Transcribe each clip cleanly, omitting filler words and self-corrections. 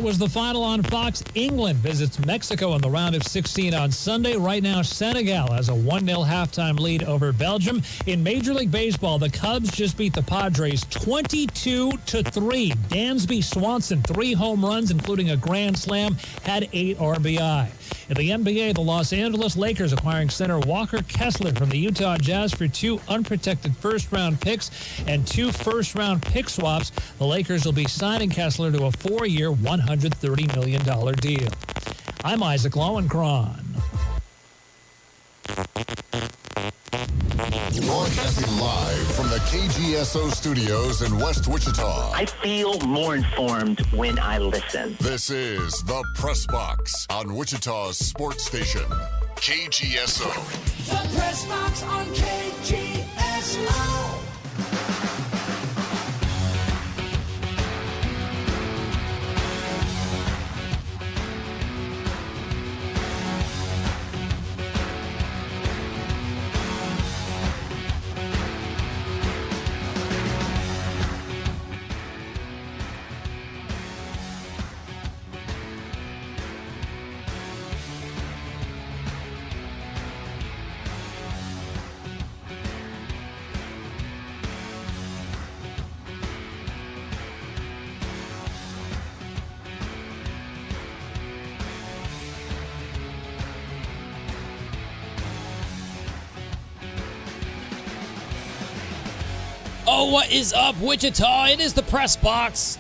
was the final on Fox. England visits Mexico in the round of 16 on Sunday. Right now, Senegal has a 1-0 halftime lead over Belgium. In Major League Baseball, the Cubs just beat the Padres 22-3. Dansby Swanson, 3 home runs, including a grand slam, had 8 RBI. In the NBA, the Los Angeles Lakers acquiring center Walker Kessler from the Utah Jazz for 2 unprotected first-round picks and 2 first-round pick swaps. The Lakers will be signing Kessler to a 4-year, $130 million deal. I'm Isaac Lowenkron. Broadcasting live from the KGSO studios in West Wichita. I feel more informed when I listen. This is the Press Box on Wichita's sports station, KGSO. The Press Box on KGSO. Oh, what is up, Wichita? It is the Press Box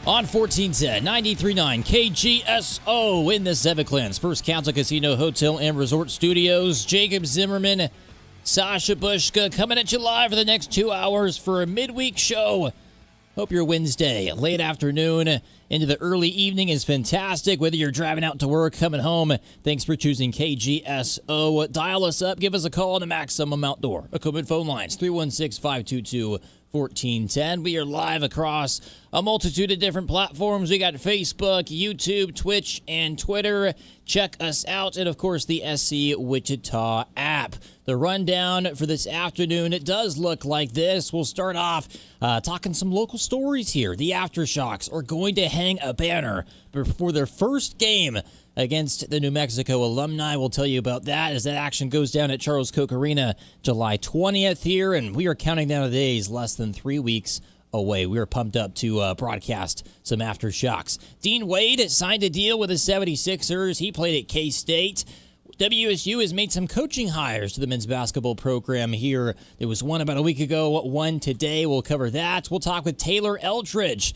on 1410 93.9 KGSO in the Zeviclan's First Council Casino Hotel and Resort Studios. Jacob Zimmerman, Sasha Bushka coming at you live for the next 2 hours for a midweek show. Hope your Wednesday, late afternoon into the early evening is fantastic. Whether you're driving out to work, coming home, thanks for choosing KGSO. Dial us up. Give us a call on the Maximum Outdoor Equipment phone lines, 316-522-1410. We are live across a multitude of different platforms. We got Facebook, YouTube, Twitch, and Twitter. Check us out. And, of course, the SC Wichita app. The rundown for this afternoon, it does look like this. We'll start off talking some local stories here. The Aftershocks are going to hang a banner before their first game against the New Mexico alumni. We'll tell you about that as that action goes down at Charles Koch Arena July 20th here, and we are counting down the days, less than 3 weeks away. We are pumped up to broadcast some Aftershocks. Dean Wade signed a deal with the 76ers. He played at K-State. WSU has made some coaching hires to the men's basketball program here. There was one about a week ago, one today. We'll cover that. We'll talk with Taylor Eldridge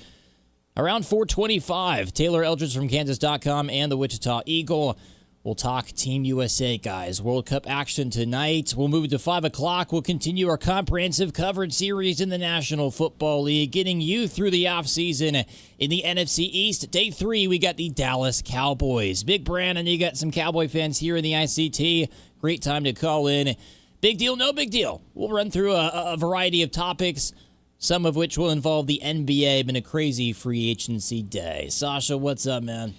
around 4:25. Taylor Eldridge from Kansas.com and the Wichita Eagle. We'll talk Team USA, guys. World Cup action tonight. We'll move to 5 o'clock. We'll continue our comprehensive coverage series in the National Football League, getting you through the offseason in the NFC East. Day 3, we got the Dallas Cowboys. Big Brandon, you got some Cowboy fans here in the ICT. Great time to call in. Big deal, no big deal. We'll run through a variety of topics, some of which will involve the NBA. Been a crazy free agency day. Sasha, what's up, man?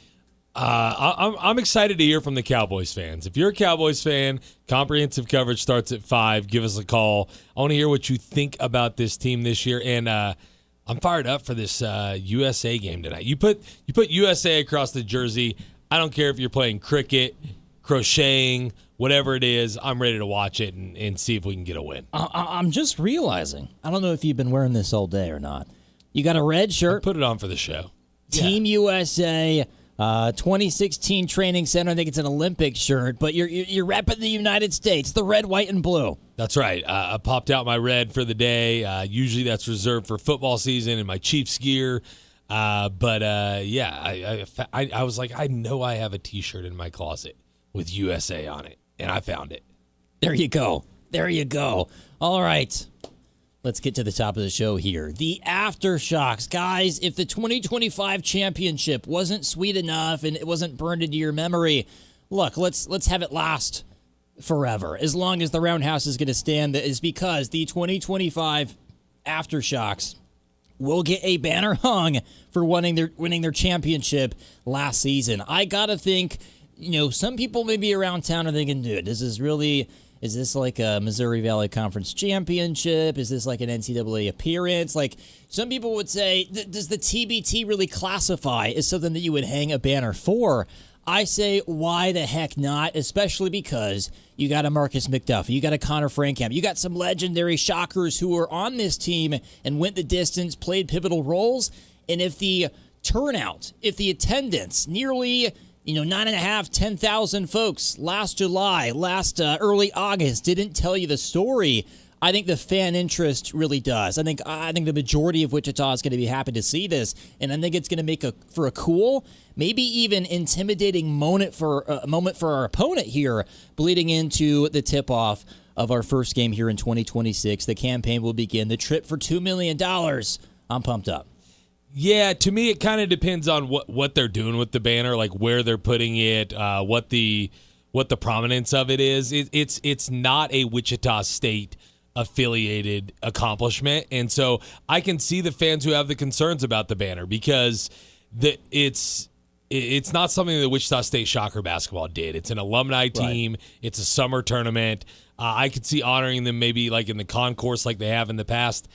I'm excited to hear from the Cowboys fans. If you're a Cowboys fan, comprehensive coverage starts at 5. Give us a call. I want to hear what you think about this team this year, and I'm fired up for this USA game tonight. You put USA across the jersey. I don't care if you're playing cricket, crocheting, whatever it is. I'm ready to watch it and see if we can get a win. I'm just realizing, I don't know if you've been wearing this all day or not. You got a red shirt. I put it on for the show. Team USA. 2016 Training Center. I think it's an Olympic shirt, but you're repping the United States, the red, white, and blue. That's right. I popped out my red for the day. Usually that's reserved for football season and my Chiefs gear. But I was like, I know I have a T-shirt in my closet with USA on it, and I found it. There you go. There you go. All right. Let's get to the top of the show here. The Aftershocks. Guys, if the 2025 championship wasn't sweet enough and it wasn't burned into your memory, look, let's have it last forever. As long as the Roundhouse is going to stand, that is because the 2025 Aftershocks will get a banner hung for winning their championship last season. I got to think some people maybe around town are thinking, dude, is this like a Missouri Valley Conference championship? Is this like an NCAA appearance? Like, some people would say, does the TBT really classify as something that you would hang a banner for? I say, why the heck not? Especially because you got a Marcus McDuffie, you got a Connor Frankamp, you got some legendary Shockers who were on this team and went the distance, played pivotal roles. And if the turnout, if the attendance, nearly 9,500, 10,000 folks last July, early August didn't tell you the story, I think the fan interest really does. I think the majority of Wichita is going to be happy to see this, and I think it's going to make for a cool, maybe even intimidating moment for our opponent here, bleeding into the tip-off of our first game here in 2026. The campaign will begin. The trip for $2 million. I'm pumped up. Yeah, to me, it kind of depends on what they're doing with the banner, like where they're putting it, what the prominence of it is. It's not a Wichita State affiliated accomplishment, and so I can see the fans who have the concerns about the banner because it's not something that Wichita State Shocker basketball did. It's an alumni team. Right. It's a summer tournament. I could see honoring them maybe like in the concourse like they have in the past.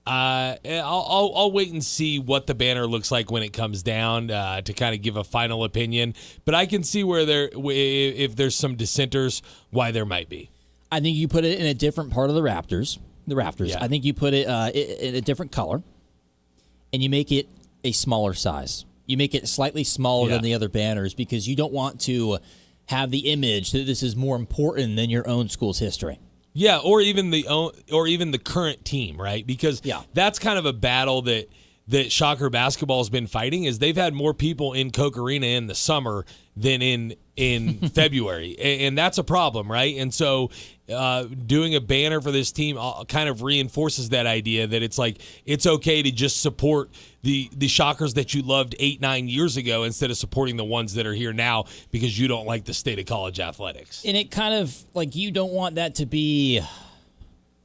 I'll wait and see what the banner looks like when it comes down to kind of give a final opinion. But I can see if there's some dissenters, why there might be. I think you put it in a different part of the rafters. Yeah. I think you put it in a different color, and you make it a smaller size. You make it slightly smaller than the other banners because you don't want to have the image that this is more important than your own school's history. Yeah, or even the current team, right? Because that's kind of a battle that Shocker basketball has been fighting. Is they've had more people in Koch Arena in the summer than in February, and that's a problem, right? And so doing a banner for this team kind of reinforces that idea that it's like it's okay to just support the Shockers that you loved 8-9 years ago instead of supporting the ones that are here now because you don't like the state of college athletics. And it kind of like you don't want that to be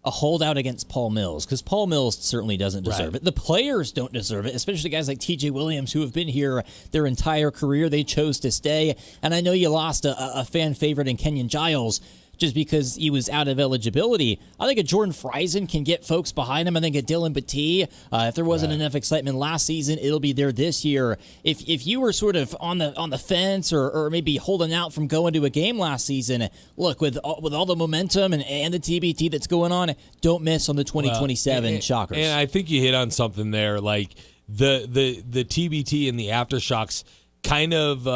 a holdout against Paul Mills because Paul Mills certainly doesn't deserve it. The players don't deserve it, especially guys like TJ Williams who have been here their entire career. They chose to stay. And I know you lost a fan favorite in Kenyon Giles just because he was out of eligibility. I think a Jordan Friesen can get folks behind him. I think a Dylan Batee, if there wasn't enough excitement last season, it'll be there this year. If you were sort of on the fence or maybe holding out from going to a game last season, look, with all the momentum and the TBT that's going on, don't miss on the 2027 Shockers. And I think you hit on something there, like the TBT and the Aftershocks kind of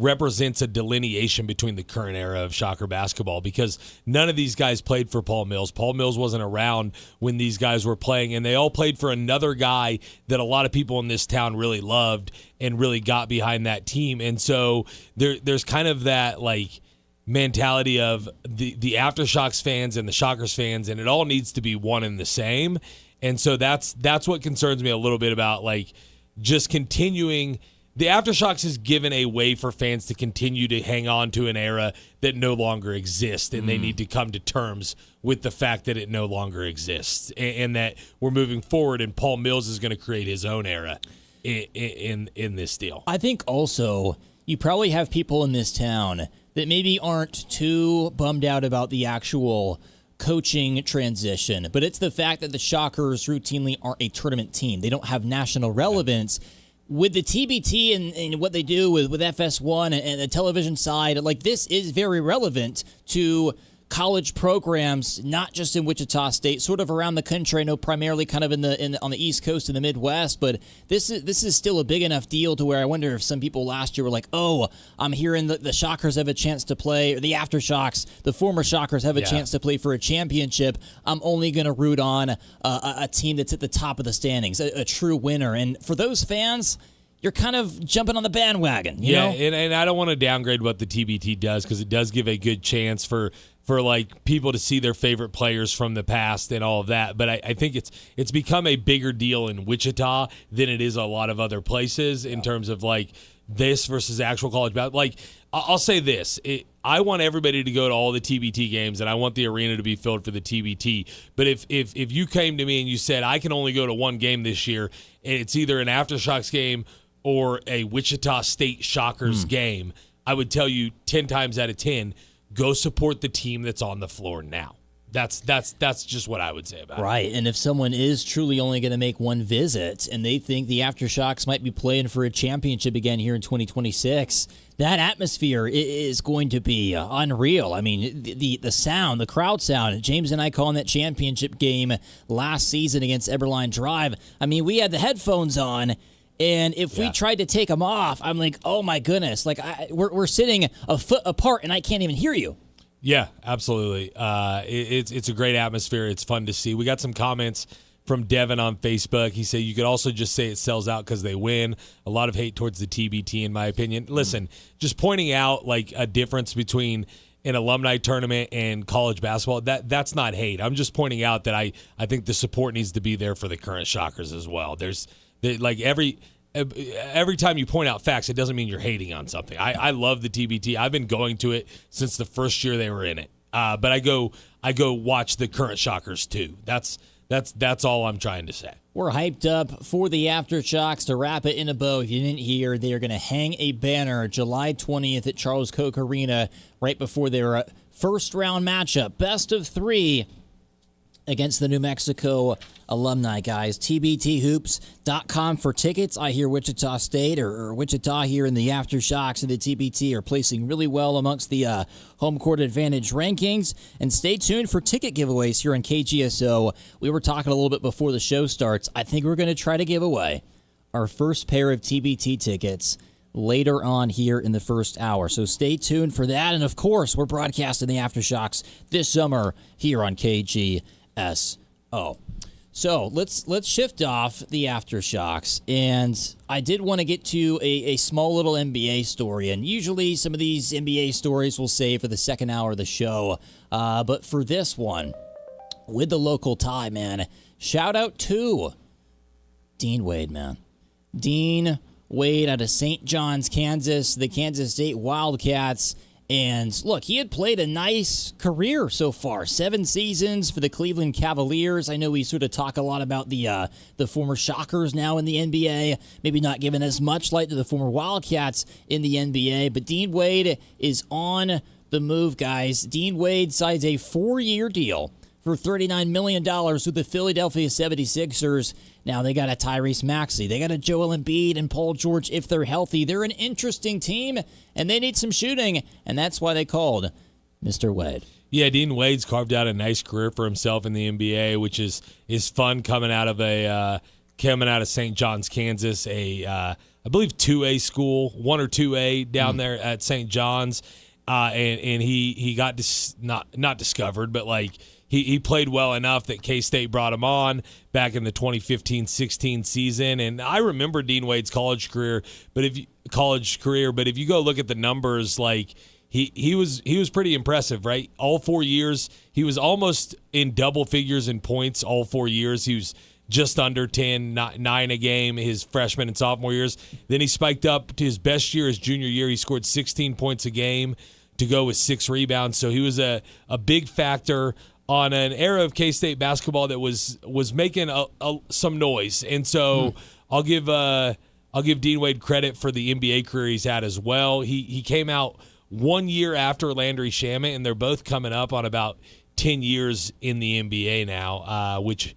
represents a delineation between the current era of Shocker basketball because none of these guys played for Paul Mills. Paul Mills wasn't around when these guys were playing, and they all played for another guy that a lot of people in this town really loved and really got behind that team. And so there's kind of that like mentality of the Aftershocks fans and the Shockers fans, and it all needs to be one and the same. And so that's what concerns me a little bit about like just continuing. The Aftershocks has given a way for fans to continue to hang on to an era that no longer exists, and they need to come to terms with the fact that it no longer exists and that we're moving forward, and Paul Mills is going to create his own era in this deal. I think also you probably have people in this town that maybe aren't too bummed out about the actual coaching transition, but it's the fact that the Shockers routinely aren't a tournament team. They don't have national relevance. With the TBT and what they do with FS1 and the television side, like this is very relevant to college programs, not just in Wichita State, sort of around the country. I know primarily kind of on the East Coast and the Midwest, but this is still a big enough deal to where I wonder if some people last year were like, oh, I'm hearing the Shockers have a chance to play, or the Aftershocks, the former Shockers have a chance to play for a championship. I'm only going to root on a team that's at the top of the standings, a true winner. And for those fans, you're kind of jumping on the bandwagon, you know? And I don't want to downgrade what the TBT does because it does give a good chance for like people to see their favorite players from the past and all of that. But I think it's become a bigger deal in Wichita than it is a lot of other places in terms of like this versus actual college basketball. Like I'll say this, I want everybody to go to all the TBT games and I want the arena to be filled for the TBT. But if you came to me and you said I can only go to one game this year and it's either an Aftershocks game or a Wichita State Shockers game, I would tell you 10 times out of 10, go support the team that's on the floor now. That's just what I would say about it. Right, and if someone is truly only going to make one visit and they think the Aftershocks might be playing for a championship again here in 2026, that atmosphere is going to be unreal. I mean, the sound, the crowd sound. James and I calling that championship game last season against Eberline Drive. I mean, we had the headphones on, and if we tried to take them off, I'm like, oh my goodness, like we're sitting a foot apart and I can't even hear you. Yeah, absolutely. It's a great atmosphere. It's fun to see. We got some comments from Devin on Facebook. He said you could also just say it sells out because they win. A lot of hate towards the TBT, in my opinion. Listen, just pointing out like a difference between an alumni tournament and college basketball, that's not hate. I'm just pointing out that I think the support needs to be there for the current Shockers as well. Every time you point out facts, it doesn't mean you're hating on something. I love the TBT. I've been going to it since the first year they were in it. But I go watch the current Shockers too. That's all I'm trying to say. We're hyped up for the Aftershocks. To wrap it in a bow, if you didn't hear, they are going to hang a banner July 20th at Charles Koch Arena right before their first round matchup. Best of 3 against the New Mexico alumni, guys. TBTHoops.com for tickets. I hear Wichita State or Wichita here in the Aftershocks and the TBT are placing really well amongst the home court advantage rankings. And stay tuned for ticket giveaways here on KGSO. We were talking a little bit before the show starts. I think we're going to try to give away our first pair of TBT tickets later on here in the first hour. So stay tuned for that. And, of course, we're broadcasting the Aftershocks this summer here on KGSO. So let's shift off the Aftershocks, and I did want to get to a small little NBA story, and usually some of these NBA stories we'll save for the second hour of the show, but for this one, with the local tie, man, shout out to Dean Wade, man. Dean Wade out of St. John's, Kansas, the Kansas State Wildcats. And look, he had played a nice career so far. 7 seasons for the Cleveland Cavaliers. I know we sort of talk a lot about the former Shockers now in the NBA. Maybe not giving as much light to the former Wildcats in the NBA. But Dean Wade is on the move, guys. Dean Wade signs a 4-year deal for $39 million with the Philadelphia 76ers. Now, they got a Tyrese Maxey. They got a Joel Embiid and Paul George if they're healthy. They're an interesting team, and they need some shooting, and that's why they called Mr. Wade. Yeah, Dean Wade's carved out a nice career for himself in the NBA, which is fun coming out of St. John's, Kansas, I believe 2A school, 1 or 2A down there at St. John's, and he got not discovered, but like. He played well enough that K-State brought him on back in the 2015-16 season, and I remember Dean Wade's college career. But if you go look at the numbers, like he was pretty impressive, right? All 4 years, he was almost in double figures in points. All 4 years, he was just under 10, 9 a game his freshman and sophomore years. Then he spiked up to his best year, his junior year. He scored 16 points a game to go with 6 rebounds. So he was a big factor on an era of K-State basketball that was making some noise. And so I'll give Dean Wade credit for the NBA career he's had as well. He came out 1 year after Landry Shamet, and they're both coming up on about 10 years in the NBA now, which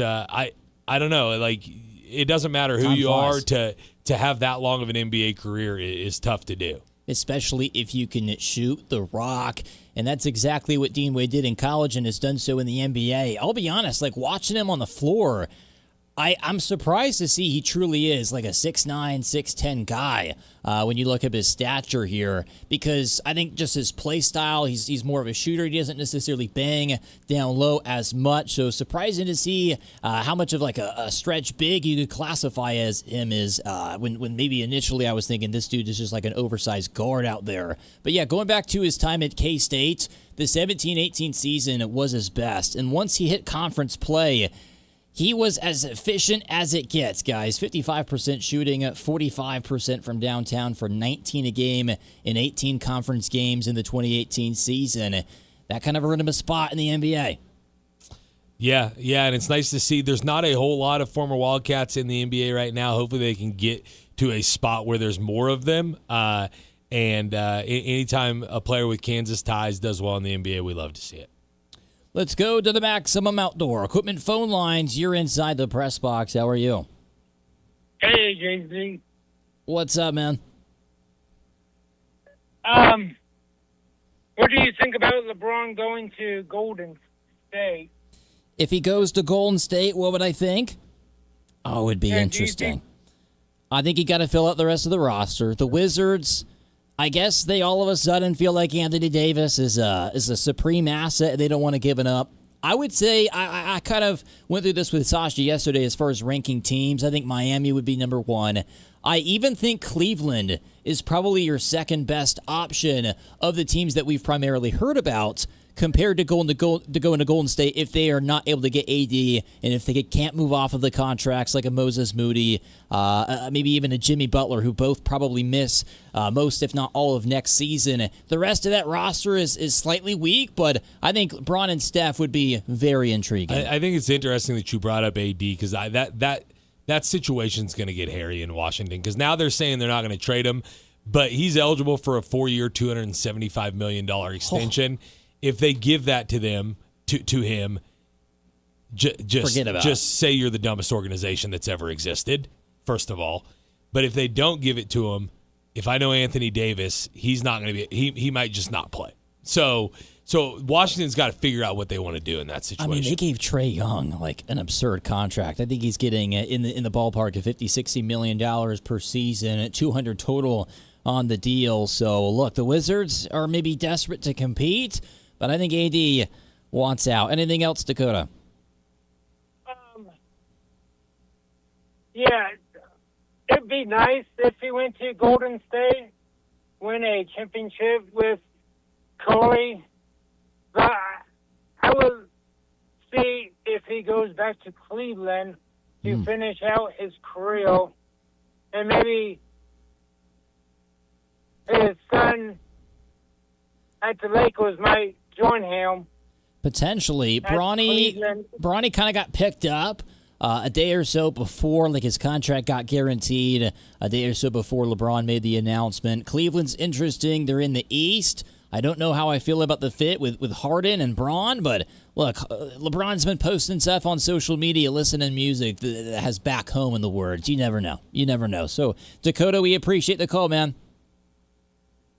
I don't know. Like, it doesn't matter who you are, to have that long of an NBA career is tough to do. Especially if you can shoot the rock. And that's exactly what Dean Wade did in college and has done so in the NBA. I'll be honest, like watching him on the floor, I'm surprised to see he truly is like a 6'9", 6'10" guy when you look up his stature here, because I think just his play style, he's more of a shooter. He doesn't necessarily bang down low as much. So surprising to see how much of like a stretch big you could classify as him is when maybe initially I was thinking this dude is just like an oversized guard out there. But yeah, going back to his time at K-State, the 17-18 season was his best. And once he hit conference play, he was as efficient as it gets, guys. 55% shooting, 45% from downtown for 19 a game in 18 conference games in the 2018 season. That kind of earned him a spot in the NBA. Yeah, and it's nice to see there's not a whole lot of former Wildcats in the NBA right now. Hopefully they can get to a spot where there's more of them. And anytime a player with Kansas ties does well in the NBA, we love to see it. Let's go to the Maximum Outdoor Equipment phone lines. You're inside the press box. How are you? Hey, JZ. What's up, man? What do you think about LeBron going to Golden State? If he goes to Golden State, what would I think? Oh, it'd be Yeah, do you interesting. think- I think you got to fill out the rest of the roster. The Wizards, I guess they all of a sudden feel like Anthony Davis is a supreme asset. They don't want to give it up. I would say I kind of went through this with Sasha yesterday as far as ranking teams. I think Miami would be number one. I even think Cleveland is probably your second best option of the teams that we've primarily heard about compared to going to Golden State if they are not able to get AD and if they can't move off of the contracts like a Moses Moody, maybe even a Jimmy Butler, who both probably miss most, if not all, of next season. The rest of that roster is slightly weak, but I think Bron and Steph would be very intriguing. I think it's interesting that you brought up AD because that situation's going to get hairy in Washington because now they're saying they're not going to trade him, but he's eligible for a 4-year, $275 million extension. Oh. If they give that to him, just say you're the dumbest organization that's ever existed, first of all. But if they don't give it to him, if I know Anthony Davis, he's not going to be. He might just not play. So Washington's got to figure out what they want to do in that situation. I mean, they gave Trae Young like an absurd contract. I think he's getting in the ballpark of $50-60 million per season, at $200 total on the deal. So look, the Wizards are maybe desperate to compete, but I think AD wants out. Anything else, Dakota? Yeah, it'd be nice if he went to Golden State, win a championship with Curry. But I would see if he goes back to Cleveland to finish out his career, and maybe his son at the Lakers might join him. Potentially. Bronny kind of got picked up a day or so before, like his contract got guaranteed, a day or so before LeBron made the announcement. Cleveland's interesting. They're in the East. I don't know how I feel about the fit with Harden and Bron, but look, LeBron's been posting stuff on social media, listening to music that has back home in the words. You never know. You never know. So, Dakota, we appreciate the call, man.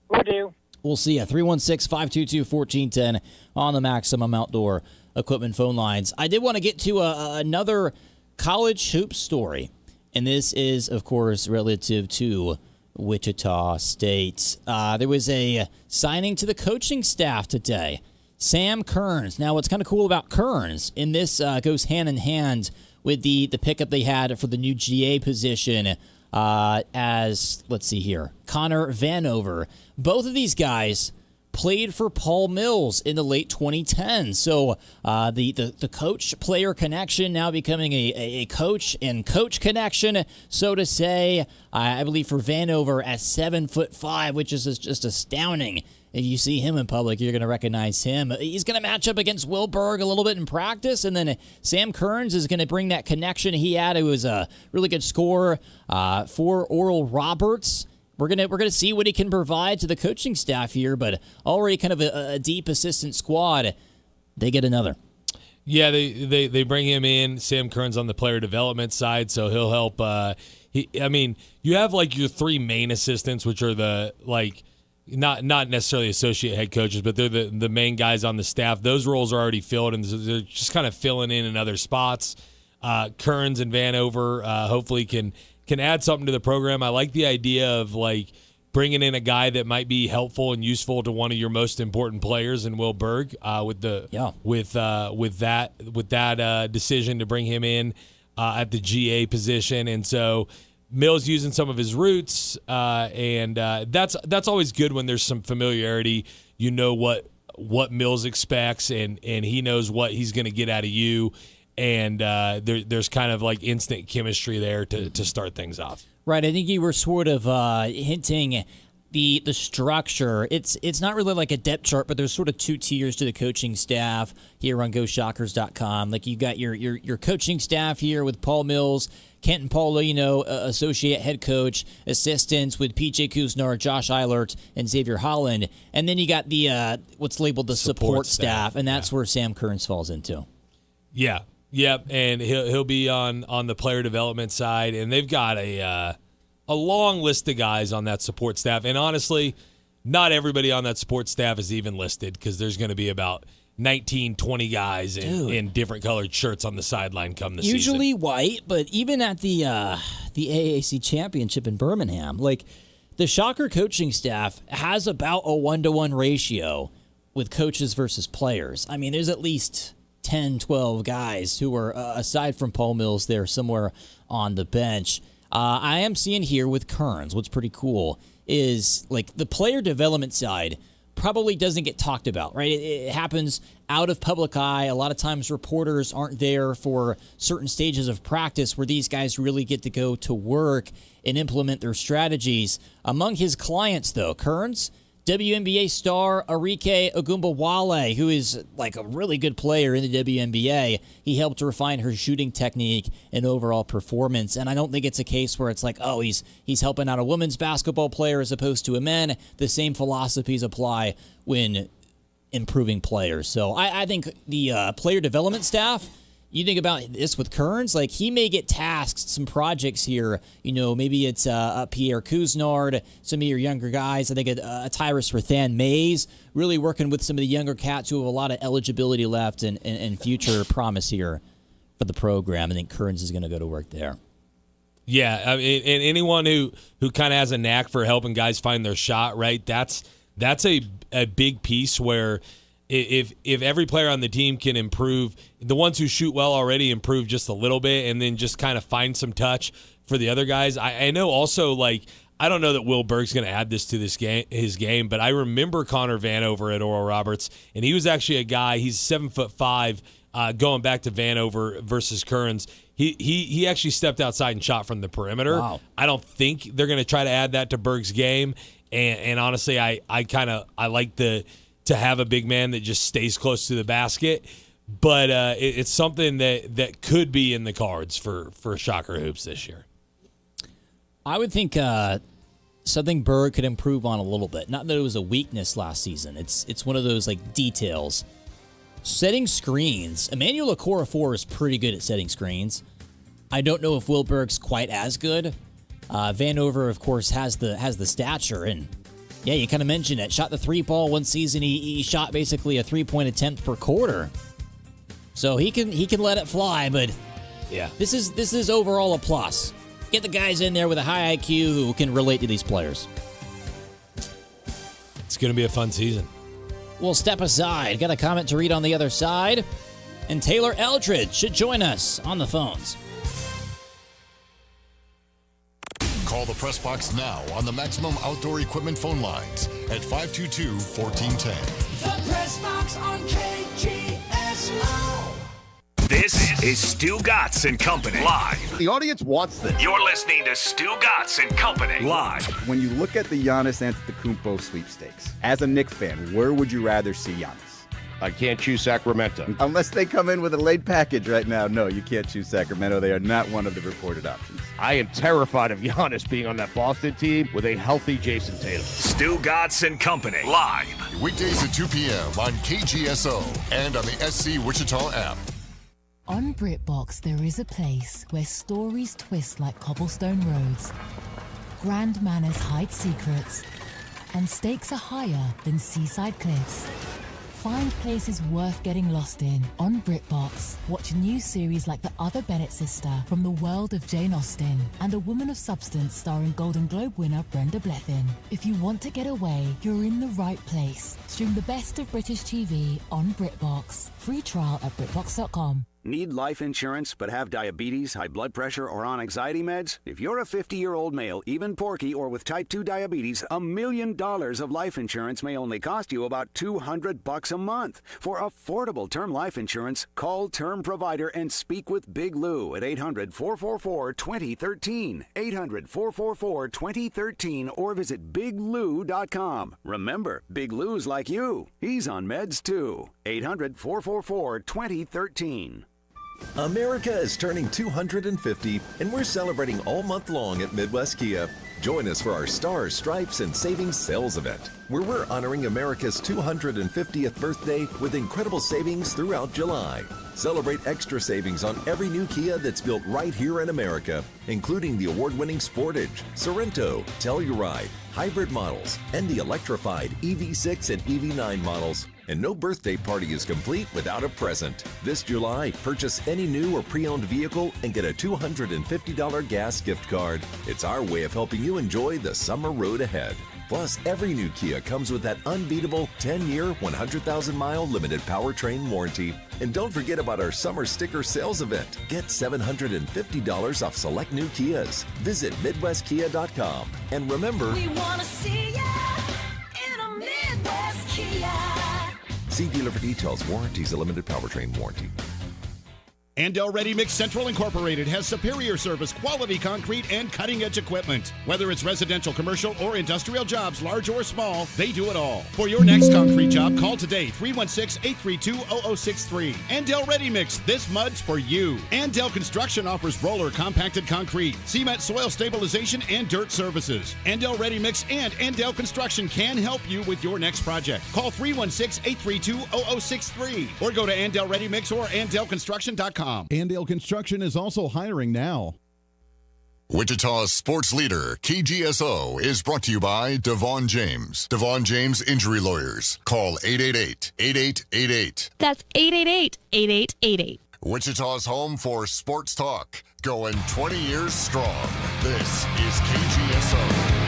We do. We'll see you. 316-522-1410 on the Maximum Outdoor Equipment phone lines. I did want to get to another college hoop story, and this is, of course, relative to Wichita State. There was a signing to the coaching staff today. Sam Kearns. Now, what's kind of cool about Kearns, and this goes hand in hand with the pickup they had for the new GA position as, let's see here, Connor Vanover. Both of these guys played for Paul Mills in the late 2010s. So the coach-player connection now becoming a coach and coach connection, so to say. I believe for Vanover at 7'5", which is just astounding. If you see him in public, you're going to recognize him. He's going to match up against Will Berg a little bit in practice, and then Sam Kearns is going to bring that connection he had. It was a really good scorer for Oral Roberts. We're gonna see what he can provide to the coaching staff here, but already kind of a deep assistant squad. They get another. Yeah, they bring him in. Sam Kearns on the player development side, so he'll help. You have like your three main assistants, which are the not necessarily associate head coaches, but they're the main guys on the staff. Those roles are already filled, and they're just kind of filling in other spots. Kearns and Vanover hopefully can add something to the program. I like the idea of bringing in a guy that might be helpful and useful to one of your most important players in Will Berg with that decision to bring him in at the GA position. And so Mills using some of his roots, and that's always good when there's some familiarity. You know what Mills expects, and he knows what he's going to get out of you. And there's kind of instant chemistry there to start things off. Right. I think you were sort of hinting the structure. It's not really like a depth chart, but there's sort of two tiers to the coaching staff here on GoShockers.com. Like you got your coaching staff here with Paul Mills, Kenton Paulino, associate head coach, assistants with PJ Kuznar, Josh Eilert, and Xavier Holland. And then you got the what's labeled the support staff, and that's where Sam Kearns falls into. Yeah. Yep, and he'll be on the player development side, and they've got a long list of guys on that support staff. And honestly, not everybody on that support staff is even listed because there's going to be about 19, 20 guys in different colored shirts on the sideline come the season. Usually white, but even at the AAC championship in Birmingham, like the Shocker coaching staff has about a 1-to-1 ratio with coaches versus players. I mean, there's at least 10, 12 guys who are, aside from Paul Mills, there somewhere on the bench. I am seeing here with Kearns, what's pretty cool is like the player development side probably doesn't get talked about, right? It happens out of public eye. A lot of times reporters aren't there for certain stages of practice where these guys really get to go to work and implement their strategies. Among his clients, though, Kearns, WNBA star Arike Ogunbowale, who is like a really good player in the WNBA. He helped refine her shooting technique and overall performance. And I don't think it's a case where it's like, oh, he's helping out a women's basketball player as opposed to a man. The same philosophies apply when improving players. So I think the player development staff, you think about this with Kearns, like he may get tasked some projects here. You know, maybe it's Pierre Kuznar, some of your younger guys. I think a Tyrus Rathan Mays, really working with some of the younger cats who have a lot of eligibility left and future promise here for the program. I think Kearns is going to go to work there. Yeah, I mean, and anyone who kind of has a knack for helping guys find their shot, right? That's a big piece where if every player on the team can improve, the ones who shoot well already improve just a little bit and then just kind of find some touch for the other guys. I know also, like, I don't know that Will Berg's going to add this to his game, but I remember Connor Vanover at Oral Roberts, and he was actually a guy, he's 7'5", going back to Vanover versus Kearns. He actually stepped outside and shot from the perimeter. Wow. I don't think they're going to try to add that to Berg's game, and honestly, I like to have a big man that just stays close to the basket. But it's something that could be in the cards for Shocker Hoops this year. I would think something Berg could improve on a little bit. Not that it was a weakness last season. It's one of those like details. Setting screens. Emmanuel Okorafor is pretty good at setting screens. I don't know if Will Berg's quite as good. Vanover, of course, has the stature, and yeah, you kind of mentioned it. Shot the 3-ball one season. He shot basically a 3-point attempt per quarter. So he can let it fly, but yeah, this is overall a plus. Get the guys in there with a high IQ who can relate to these players. It's going to be a fun season. We'll step aside. Got a comment to read on the other side. And Taylor Eldridge should join us on the phones. Call the Press Box now on the Maximum Outdoor Equipment phone lines at 522-1410. The Press Box on KGSO. This is Stu Gatz and Company live. The audience wants this. You're listening to Stu Gatz and Company live. When you look at the Giannis Antetokounmpo sweepstakes, as a Knicks fan, where would you rather see Giannis? I can't choose Sacramento. Unless they come in with a late package right now. No, you can't choose Sacramento. They are not one of the reported options. I am terrified of Giannis being on that Boston team with a healthy Jason Tatum. Stu Gatz and Company live. Weekdays at 2 p.m. on KGSO and on the SC Wichita app. On BritBox, there is a place where stories twist like cobblestone roads, grand manners hide secrets, and stakes are higher than seaside cliffs. Find places worth getting lost in on BritBox. Watch new series like The Other Bennett Sister from the world of Jane Austen and A Woman of Substance starring Golden Globe winner Brenda Blethyn. If you want to get away, you're in the right place. Stream the best of British TV on BritBox. Free trial at BritBox.com. Need life insurance but have diabetes, high blood pressure, or on anxiety meds? If you're a 50-year-old male, even porky, or with type 2 diabetes, $1 million of life insurance may only cost you about $200 a month. For affordable term life insurance, call Term Provider and speak with Big Lou at 800-444-2013. 800-444-2013 or visit biglou.com. Remember, Big Lou's like you. He's on meds too. 800-444-2013. America is turning 250, and we're celebrating all month long at Midwest Kia. Join us for our Stars, Stripes, and Savings Sales event, where we're honoring America's 250th birthday with incredible savings throughout July. Celebrate extra savings on every new Kia that's built right here in America, including the award-winning Sportage, Sorento, Telluride, hybrid models, and the electrified EV6 and EV9 models. And no birthday party is complete without a present. This July, purchase any new or pre-owned vehicle and get a $250 gas gift card. It's our way of helping you enjoy the summer road ahead. Plus, every new Kia comes with that unbeatable 10-year, 100,000-mile limited powertrain warranty. And don't forget about our summer sticker sales event. Get $750 off select new Kias. Visit MidwestKia.com. And remember, We want to see ya in a Midwest Kia. see dealer for details. Warranties a limited powertrain warranty. Andel Ready Mix Central Incorporated has superior service, quality concrete, and cutting-edge equipment. Whether it's residential, commercial, or industrial jobs, large or small, they do it all. For your next concrete job, call today, 316-832-0063. Andel Ready Mix, this mud's for you. Andel Construction offers roller compacted concrete, cement soil stabilization, and dirt services. Andel Ready Mix and Andel Construction can help you with your next project. Call 316-832-0063 or go to Andel Ready Mix or AndelConstruction.com. Andale Construction is also hiring now. Wichita's sports leader, KGSO, is brought to you by Devon James. Devon James Injury Lawyers. Call 888-8888. That's 888-8888. Wichita's home for sports talk. Going 20 years strong. This is KGSO.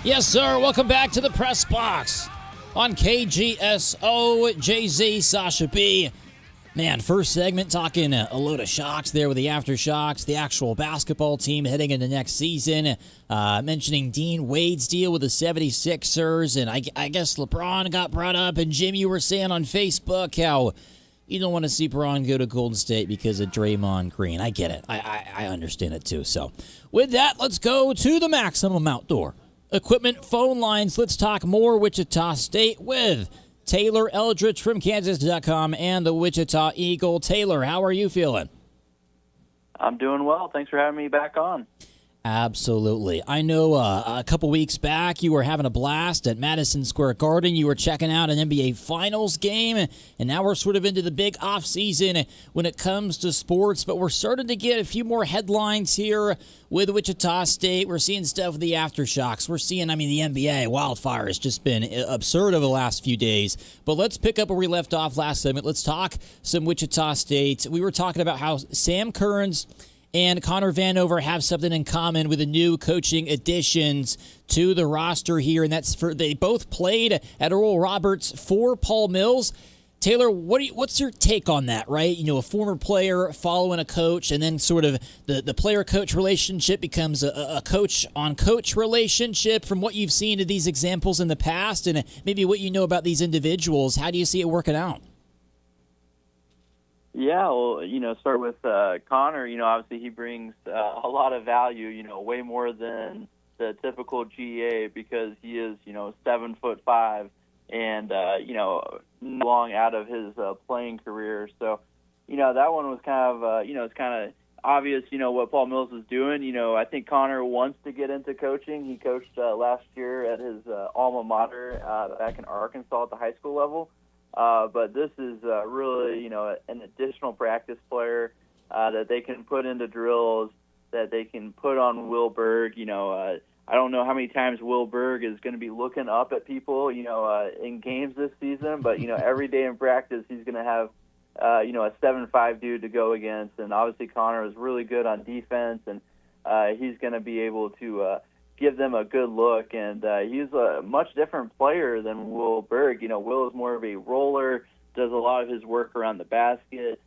Yes, sir. Welcome back to the Press Box on KGSO. JZ, Sasha B. Man, first segment talking a load of shocks there with the Aftershocks, the actual basketball team heading into next season. Mentioning Dean Wade's deal with the 76ers, and I guess LeBron got brought up. And Jim, you were saying on Facebook how you don't want to see Braun go to Golden State because of Draymond Green. I get it. I understand it too. So with that, let's go to the Maximum Outdoor Equipment phone lines. Let's talk more Wichita State with Taylor Eldridge from Kansas.com and the Wichita Eagle. Taylor, how are you feeling? I'm doing well. Thanks for having me back on. Absolutely. I know a couple weeks back you were having a blast at Madison Square Garden. You were checking out an NBA Finals game, and now we're sort of into the big offseason when it comes to sports, but we're starting to get a few more headlines here with Wichita State. We're seeing stuff with the Aftershocks. We're seeing, the NBA wildfire has just been absurd over the last few days. But let's pick up where we left off last segment. Let's talk some Wichita State. We were talking about how Sam Kearns and Connor Vanover have something in common with the new coaching additions to the roster here, and that's they both played at Oral Roberts for Paul Mills. Taylor, what's your take on that, right? A former player following a coach, and then sort of the player-coach relationship becomes a coach-on-coach relationship. From what you've seen of these examples in the past and maybe what you know about these individuals, how do you see it working out? Yeah, well, start with Connor. Obviously he brings a lot of value, way more than the typical GA because he is, 7'5" and, long out of his playing career. So, that one was kind of, it's kind of obvious, what Paul Mills is doing. I think Connor wants to get into coaching. He coached last year at his alma mater back in Arkansas at the high school level. But this is really, an additional practice player that they can put into drills, that they can put on Will Berg. I don't know how many times Will Berg is going to be looking up at people, in games this season. But, every day in practice he's going to have, a 7'5" dude to go against, and obviously Connor is really good on defense, and he's going to be able to give them a good look. And he's a much different player than Will Berg. Will is more of a roller, does a lot of his work around the basket.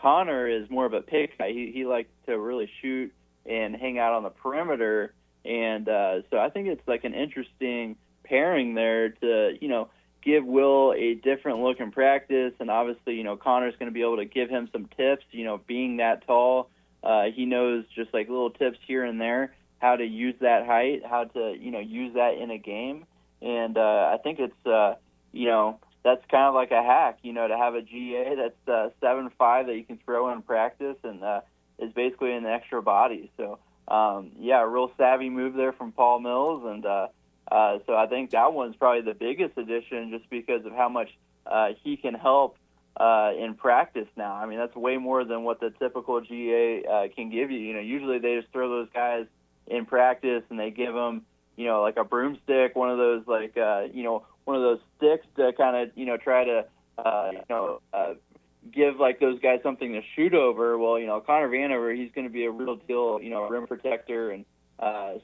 Connor is more of a pick guy. He likes to really shoot and hang out on the perimeter, and so I think it's like an interesting pairing there to give Will a different look in practice, and obviously Connor's going to be able to give him some tips. Being that tall, he knows just like little tips here and there how to use that height, how to use that in a game, and I think it's that's kind of like a hack, to have a GA that's 7'5" that you can throw in practice and is basically an extra body. So, a real savvy move there from Paul Mills. And so I think that one's probably the biggest addition just because of how much he can help in practice now. I mean, that's way more than what the typical GA can give you. Usually they just throw those guys in practice and they give them, like a broomstick, one of those, like, one of those sticks to kind of, try to, give like those guys something to shoot over. Well, Connor Vanover, he's going to be a real deal, rim protector. And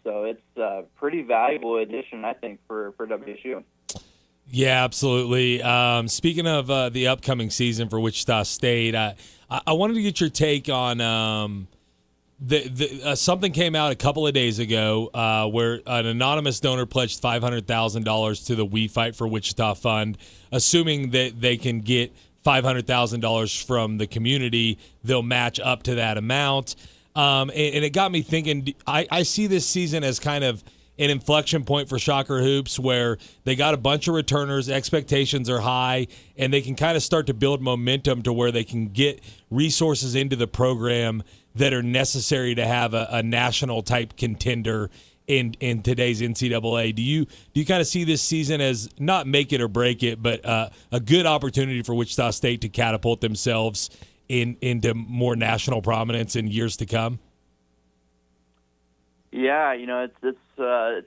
so it's a pretty valuable addition, I think, for WSU. Yeah, absolutely. Speaking of the upcoming season for Wichita State, I wanted to get your take on something came out a couple of days ago where an anonymous donor pledged $500,000 to the We Fight for Wichita Fund, assuming that they can get $500,000 from the community. They'll match up to that amount. And it got me thinking, I see this season as kind of an inflection point for Shocker Hoops where they got a bunch of returners, expectations are high, and they can kind of start to build momentum to where they can get resources into the program that are necessary to have a national type contender in today's NCAA. Do you kind of see this season as not make it or break it, but a good opportunity for Wichita State to catapult themselves into more national prominence in years to come? Yeah, it's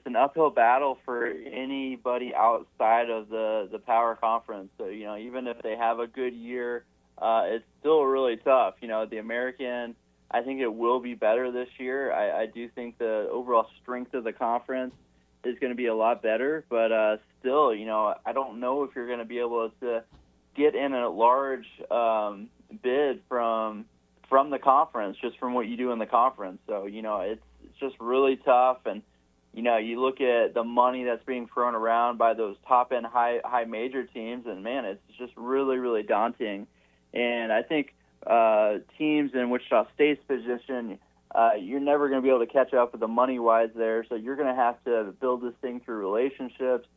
an uphill battle for anybody outside of the Power Conference. So even if they have a good year, it's still really tough. The American, I think it will be better this year. I do think the overall strength of the conference is going to be a lot better, but still, I don't know if you're going to be able to get in a large bid from the conference, just from what you do in the conference. So, it's just really tough. And, you look at the money that's being thrown around by those top-end high major teams, and, man, it's just really, really daunting. And I think teams in Wichita State's position, you're never going to be able to catch up with the money-wise there. So you're going to have to build this thing through relationships,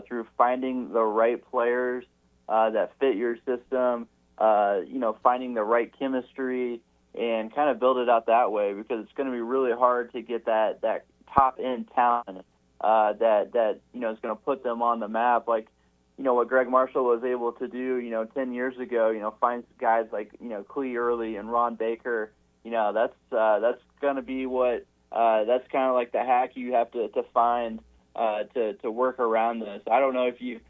through finding the right players that fit your system, finding the right chemistry, and kind of build it out that way, because it's going to be really hard to get that top-end talent that is going to put them on the map. Like, what Greg Marshall was able to do, 10 years ago, find guys like, Clee Early and Ron Baker, that's going to be what, that's kind of like the hack you have to find to work around this. I don't know if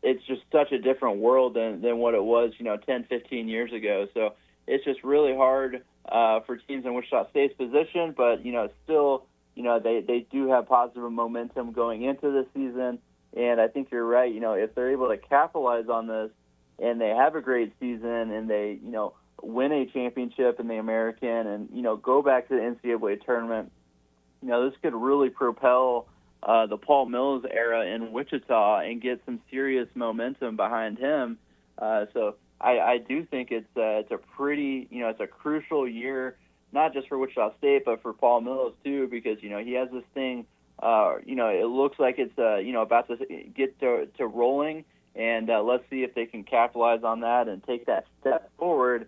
it's just such a different world than what it was, 10, 15 years ago. So it's just really hard for teams in Wichita State's position, but, still, they do have positive momentum going into this season. And I think you're right. If they're able to capitalize on this and they have a great season and they, win a championship in the American and, go back to the NCAA tournament, this could really propel the Paul Mills era in Wichita and get some serious momentum behind him. So I do think it's a pretty, it's a crucial year, not just for Wichita State, but for Paul Mills too, because, he has this thing, it looks like it's, about to get to rolling, and let's see if they can capitalize on that and take that step forward,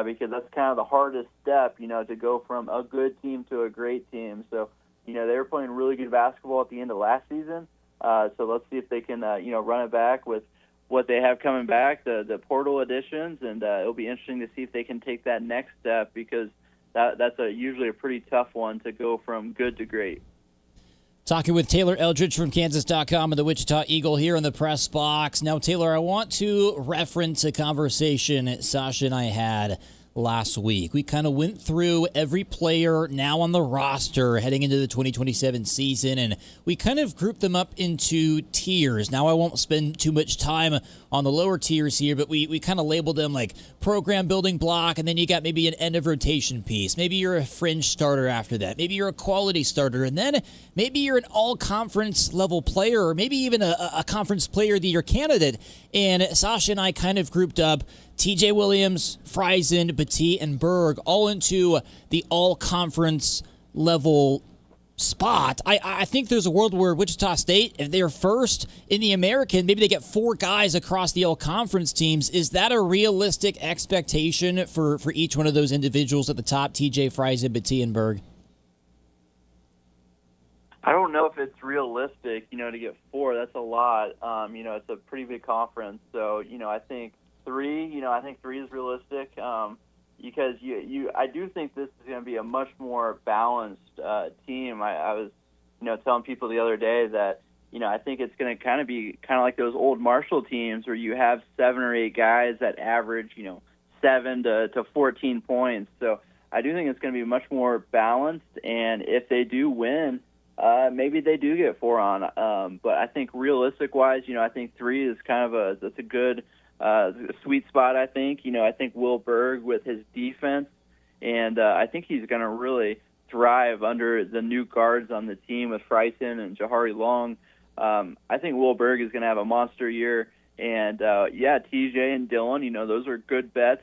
because that's kind of the hardest step, to go from a good team to a great team. So, they were playing really good basketball at the end of last season, so let's see if they can, run it back with what they have coming back, the portal additions, and it'll be interesting to see if they can take that next step, because that's usually a pretty tough one to go from good to great. Talking with Taylor Eldridge from Kansas.com and the Wichita Eagle here in the press box. Now, Taylor, I want to reference a conversation Sasha and I had last week. We kind of went through every player now on the roster heading into the 2027 season, and we kind of grouped them up into tiers. Now, I won't spend too much time on the lower tiers here, but we kind of labeled them like program building block, and then you got maybe an end of rotation piece. Maybe you're a fringe starter after that. Maybe you're a quality starter, and then maybe you're an all-conference level player, or maybe even a conference player of the year candidate. And Sasha and I kind of grouped up TJ Williams, Friesen, Battie, and Berg all into the all-conference level spot. I think there's a world where Wichita State, if they're first in the American, maybe they get 4 guys across the all-conference teams. Is that a realistic expectation for each one of those individuals at the top, TJ, Friesen, Battie, and Berg? I don't know if it's realistic, to get 4. That's a lot. It's a pretty big conference. So, I think 3, I think 3 is realistic because I do think this is going to be a much more balanced team. I was, telling people the other day that, I think it's going to kind of like those old Marshall teams where you have 7 or 8 guys that average, 7 to 14 points. So I do think it's going to be much more balanced, and if they do win, maybe they do get 4 on. But I think realistic-wise, I think 3 is kind of that's a good sweet spot, I think. I think Will Berg with his defense, and I think he's going to really thrive under the new guards on the team with Friesen and Jahari Long. I think Will Berg is going to have a monster year, and TJ and Dylan, those are good bets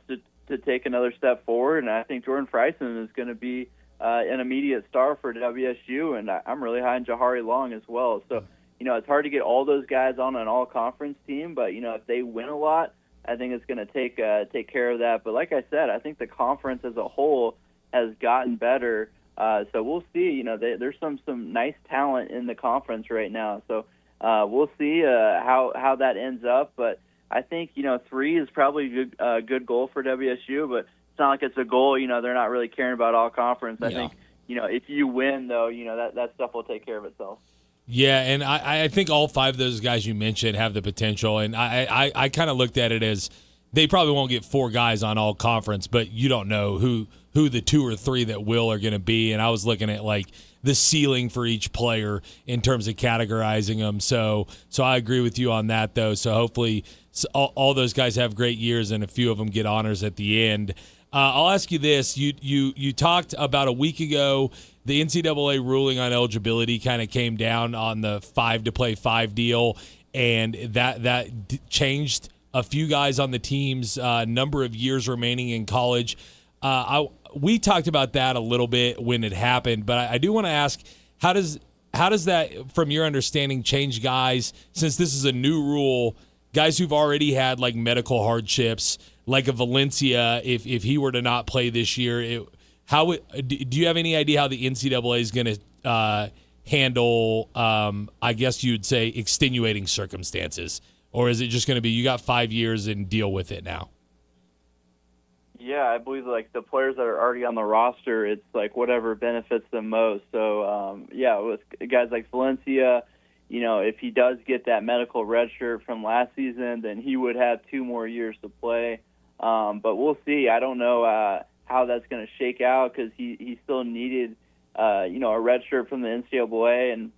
to take another step forward, and I think Jordan Friesen is going to be an immediate star for WSU, and I'm really high on Jahari Long as well. So, it's hard to get all those guys on an all-conference team, but, if they win a lot, I think it's going to take care of that. But like I said, I think the conference as a whole has gotten better. So we'll see. There's some nice talent in the conference right now. So we'll see how that ends up. But I think, 3 is probably a good goal for WSU, but it's not like it's a goal. They're not really caring about all-conference. I think, if you win, though, that stuff will take care of itself. Yeah, and I think all 5 of those guys you mentioned have the potential, and I kind of looked at it as they probably won't get 4 guys on all conference, but you don't know who the 2 or 3 that will are going to be, and I was looking at like the ceiling for each player in terms of categorizing them. So I agree with you on that, though. So hopefully all those guys have great years, and a few of them get honors at the end. I'll ask you this: you talked about a week ago. The NCAA ruling on eligibility kind of came down on the 5-to-play-5 deal, and that changed a few guys on the team's number of years remaining in college. We talked about that a little bit when it happened, but I do want to ask, how does that, from your understanding, change guys, since this is a new rule, guys who've already had like medical hardships, like a Valencia, if he were to not play this year, do you have any idea how the NCAA is going to handle, I guess you'd say, extenuating circumstances? Or is it just going to be you got 5 years and deal with it now? Yeah, I believe like the players that are already on the roster, it's like whatever benefits them most. So, with guys like Valencia, if he does get that medical red shirt from last season, then he would have 2 more years to play. But we'll see. I don't know how that's going to shake out because he still needed, a red shirt from the NCAA. And,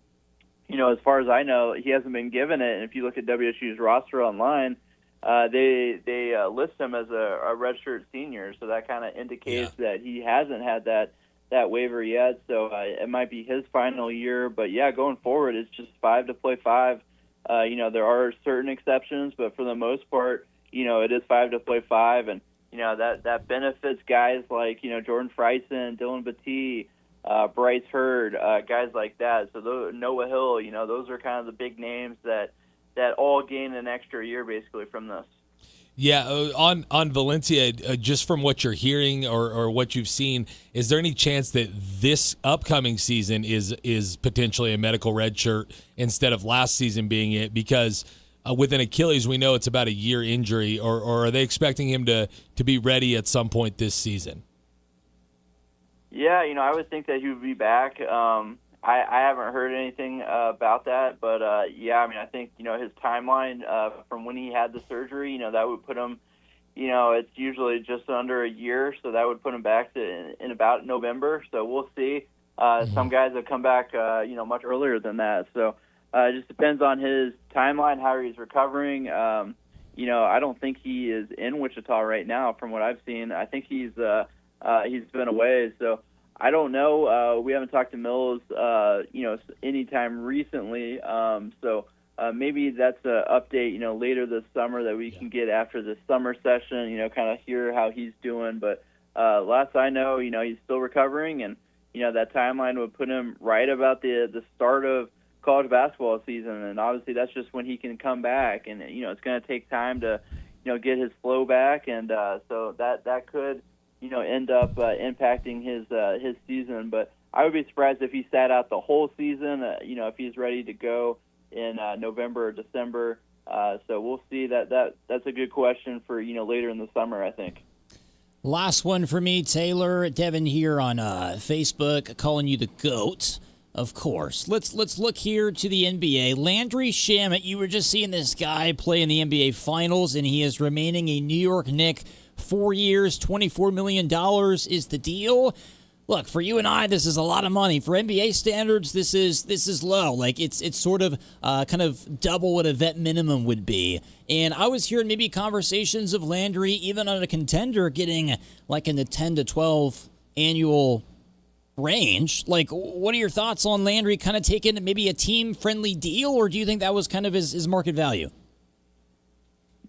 as far as I know, he hasn't been given it. And if you look at WSU's roster online, they list him as a redshirt senior. So that kind of indicates that he hasn't had that waiver yet. So it might be his final year. But, going forward, it's just 5-to-play-5. There are certain exceptions, but for the most part, it is 5-to-play-5. And, that benefits guys like, Jordan Friesen, Dylan Battie, Bryce Hurd, guys like that. So Noah Hill, those are kind of the big names that all gain an extra year basically from this. Yeah, on Valencia, just from what you're hearing or what you've seen, is there any chance that this upcoming season is potentially a medical red shirt instead of last season being it? Because with an Achilles, we know it's about a year injury, or are they expecting him to be ready at some point this season? Yeah, I would think that he would be back. I haven't heard anything about that, but yeah, I mean, I think his timeline from when he had the surgery, that would put him, it's usually just under a year, so that would put him back to in about November. So we'll see. Some guys have come back, much earlier than that. So it just depends on his timeline, how he's recovering. I don't think he is in Wichita right now, from what I've seen. I think he's been away, so. I don't know. We haven't talked to Mills, anytime recently. So maybe that's an update, later this summer that we can get after the summer session, kind of hear how he's doing. But last I know, he's still recovering, and, that timeline would put him right about the start of college basketball season. And obviously that's just when he can come back. And, it's going to take time to, get his flow back. And so that could – end up impacting his season. But I would be surprised if he sat out the whole season, if he's ready to go in November or December. So we'll see. That's a good question for, later in the summer, I think. Last one for me, Taylor. Devin here on Facebook calling you the GOAT. Of course. Let's look here to the NBA. Landry Shamet, you were just seeing this guy play in the NBA Finals, and he is remaining a New York Knick. 4 years, $24 million is the deal. Look, for you and I, this is a lot of money. For NBA standards, this is low. Like it's sort of kind of double what a vet minimum would be. And I was hearing maybe conversations of Landry, even on a contender, getting like in the 10 to 12 annual range. Like, what are your thoughts on Landry kind of taking maybe a team-friendly deal, or do you think that was kind of his market value?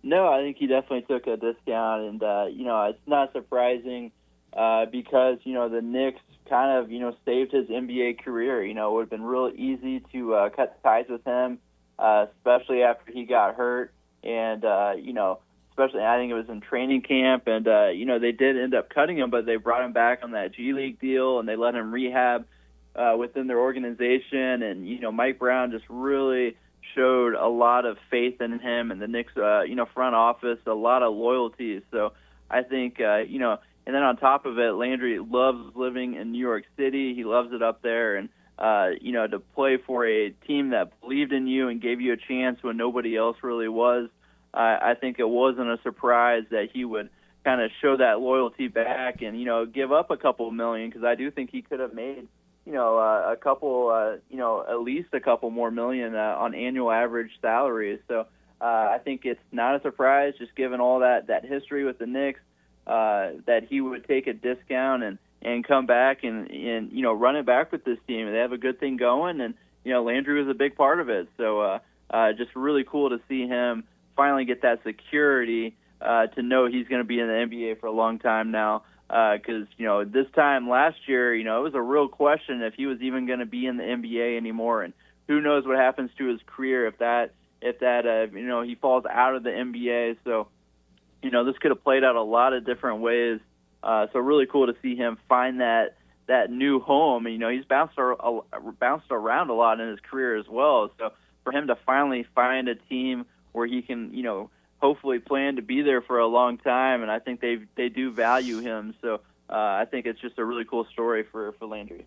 No, I think he definitely took a discount, and it's not surprising because the Knicks kind of saved his NBA career. It would have been real easy to cut ties with him, especially after he got hurt, and especially I think it was in training camp, and they did end up cutting him, but they brought him back on that G League deal, and they let him rehab within their organization, and Mike Brown just really showed a lot of faith in him, and the Knicks, front office, a lot of loyalty. So I think, and then on top of it, Landry loves living in New York City. He loves it up there, and to play for a team that believed in you and gave you a chance when nobody else really was. I think it wasn't a surprise that he would kind of show that loyalty back and give up a couple million, because I do think he could have made a couple, at least a couple more million on annual average salaries. So I think it's not a surprise, just given all that history with the Knicks, that he would take a discount and come back and run it back with this team. They have a good thing going, and Landry was a big part of it. So just really cool to see him finally get that security to know he's going to be in the NBA for a long time now. Because this time last year, it was a real question if he was even going to be in the NBA anymore, and who knows what happens to his career if that he falls out of the NBA. So this could have played out a lot of different ways. So really cool to see him find that new home. He's bounced around a lot in his career as well. So for him to finally find a team where he can hopefully plan to be there for a long time, and I think they do value him. So I think it's just a really cool story for Landry.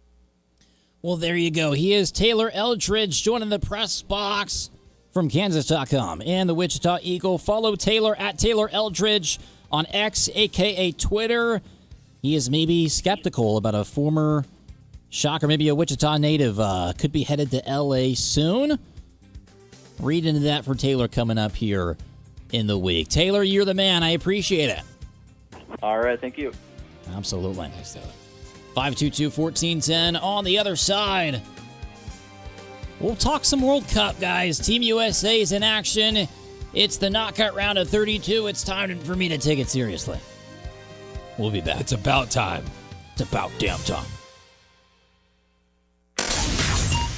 Well, there you go. He is Taylor Eldridge joining the press box from Kansas.com and the Wichita Eagle. Follow Taylor at Taylor Eldridge on X, a.k.a. Twitter. He is maybe skeptical about a former Shocker, maybe a Wichita native, could be headed to L.A. soon. Read into that for Taylor coming up here in the week. Taylor, you're the man. I appreciate it. All right, thank you. Absolutely. Thanks, Taylor. 522-1410 on the other side. We'll talk some World Cup, guys. Team USA is in action. It's the knockout round of 32. It's time for me to take it seriously. We'll be back. It's about time. It's about damn time.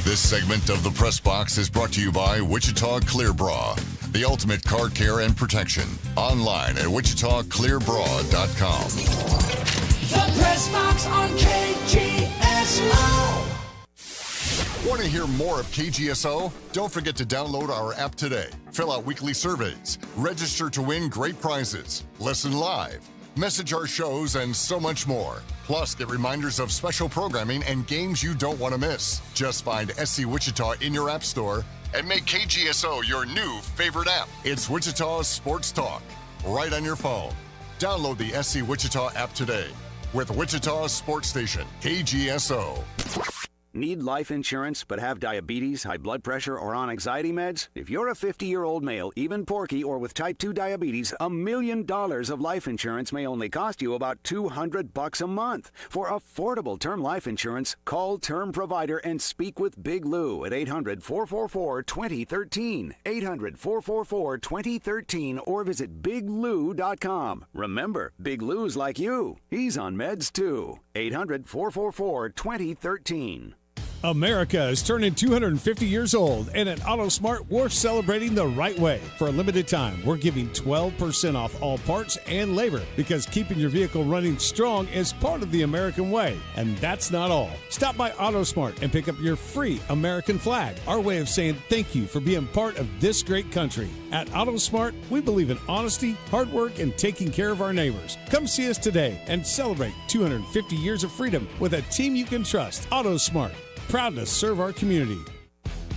This segment of the Press Box is brought to you by Wichita Clear Bra, the ultimate car care and protection. Online at wichitaclearbra.com. The Press Box on KGSO. Want to hear more of KGSO? Don't forget to download our app today. Fill out weekly surveys, register to win great prizes, listen live, Message our shows and so much more. Plus, get reminders of special programming and games you don't want to miss. Just find SC Wichita in your app store and make KGSO your new favorite app. It's Wichita Sports Talk, right on your phone. Download the SC Wichita app today with Wichita Sports Station, KGSO. Need life insurance but have diabetes, high blood pressure, or on anxiety meds? If you're a 50-year-old male, even porky, or with type 2 diabetes, $1 million of life insurance may only cost you about $200 a month. For affordable term life insurance, call Term Provider and speak with Big Lou at 800-444-2013. 800-444-2013 or visit biglou.com. Remember, Big Lou's like you. He's on meds too. 800-444-2013. America is turning 250 years old, and at AutoSmart, we're celebrating the right way. For a limited time, we're giving 12% off all parts and labor because keeping your vehicle running strong is part of the American way. And that's not all. Stop by AutoSmart and pick up your free American flag, our way of saying thank you for being part of this great country. At AutoSmart, we believe in honesty, hard work, and taking care of our neighbors. Come see us today and celebrate 250 years of freedom with a team you can trust. AutoSmart. Proud to serve our community.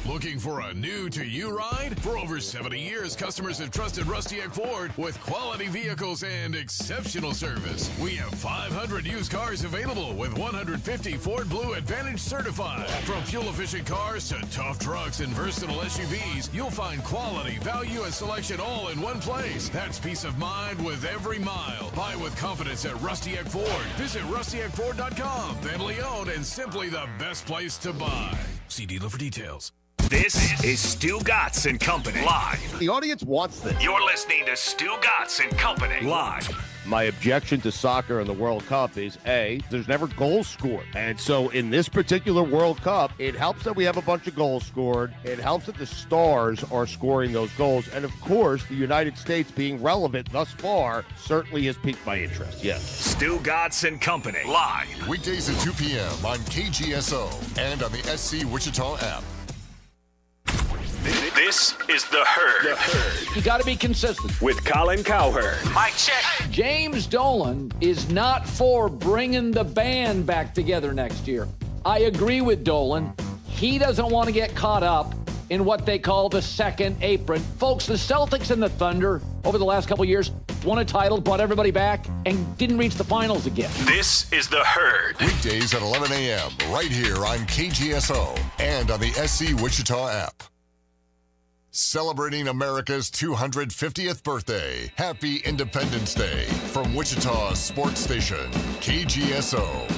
Looking for a new-to-you ride? For over 70 years, customers have trusted Rusty Egg Ford with quality vehicles and exceptional service. We have 500 used cars available with 150 Ford Blue Advantage certified. From fuel-efficient cars to tough trucks and versatile SUVs, you'll find quality, value, and selection all in one place. That's peace of mind with every mile. Buy with confidence at Rusty Egg Ford. Visit rustyeggford.com. Family owned and simply the best place to buy. See dealer for details. This is Stu Gatz and Company live. The audience wants this. You're listening to Stu Gatz and Company live. My objection to soccer in the World Cup is, A, there's never goals scored. And so in this particular World Cup, it helps that we have a bunch of goals scored. It helps that the stars are scoring those goals. And, of course, the United States being relevant thus far certainly has piqued my interest, yes. Stu Gatz and Company live. Weekdays at 2 p.m. on KGSO and on the SC Wichita app. This is The Herd. The Herd. You got to be consistent. With Colin Cowherd. Mike check. James Dolan is not for bringing the band back together next year. I agree with Dolan. He doesn't want to get caught up in what they call the second apron. Folks, the Celtics and the Thunder over the last couple of years won a title, brought everybody back, and didn't reach the finals again. This is The Herd. Weekdays at 11 a.m. right here on KGSO and on the SC Wichita app. Celebrating America's 250th birthday. Happy Independence Day from Wichita Sports Station, KGSO.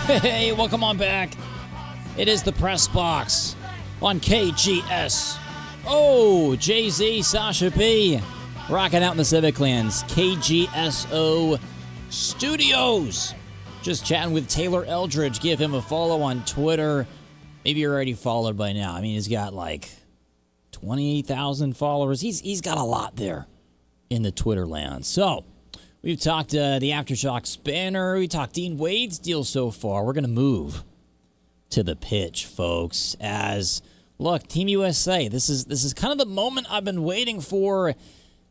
Hey, welcome on back. It is the Press Box on KGS. Oh, Jay-Z, Sasha P. Rocking out in the Civic Lands. KGSO Studios. Just chatting with Taylor Eldridge. Give him a follow on Twitter. Maybe you're already followed by now. I mean, he's got like 28,000 followers. He's got a lot there in the Twitter land. So, we've talked the Aftershocks banner. We talked Dean Wade's deal so far. We're going to move to the pitch, folks. As, look, Team USA, this is kind of the moment I've been waiting for.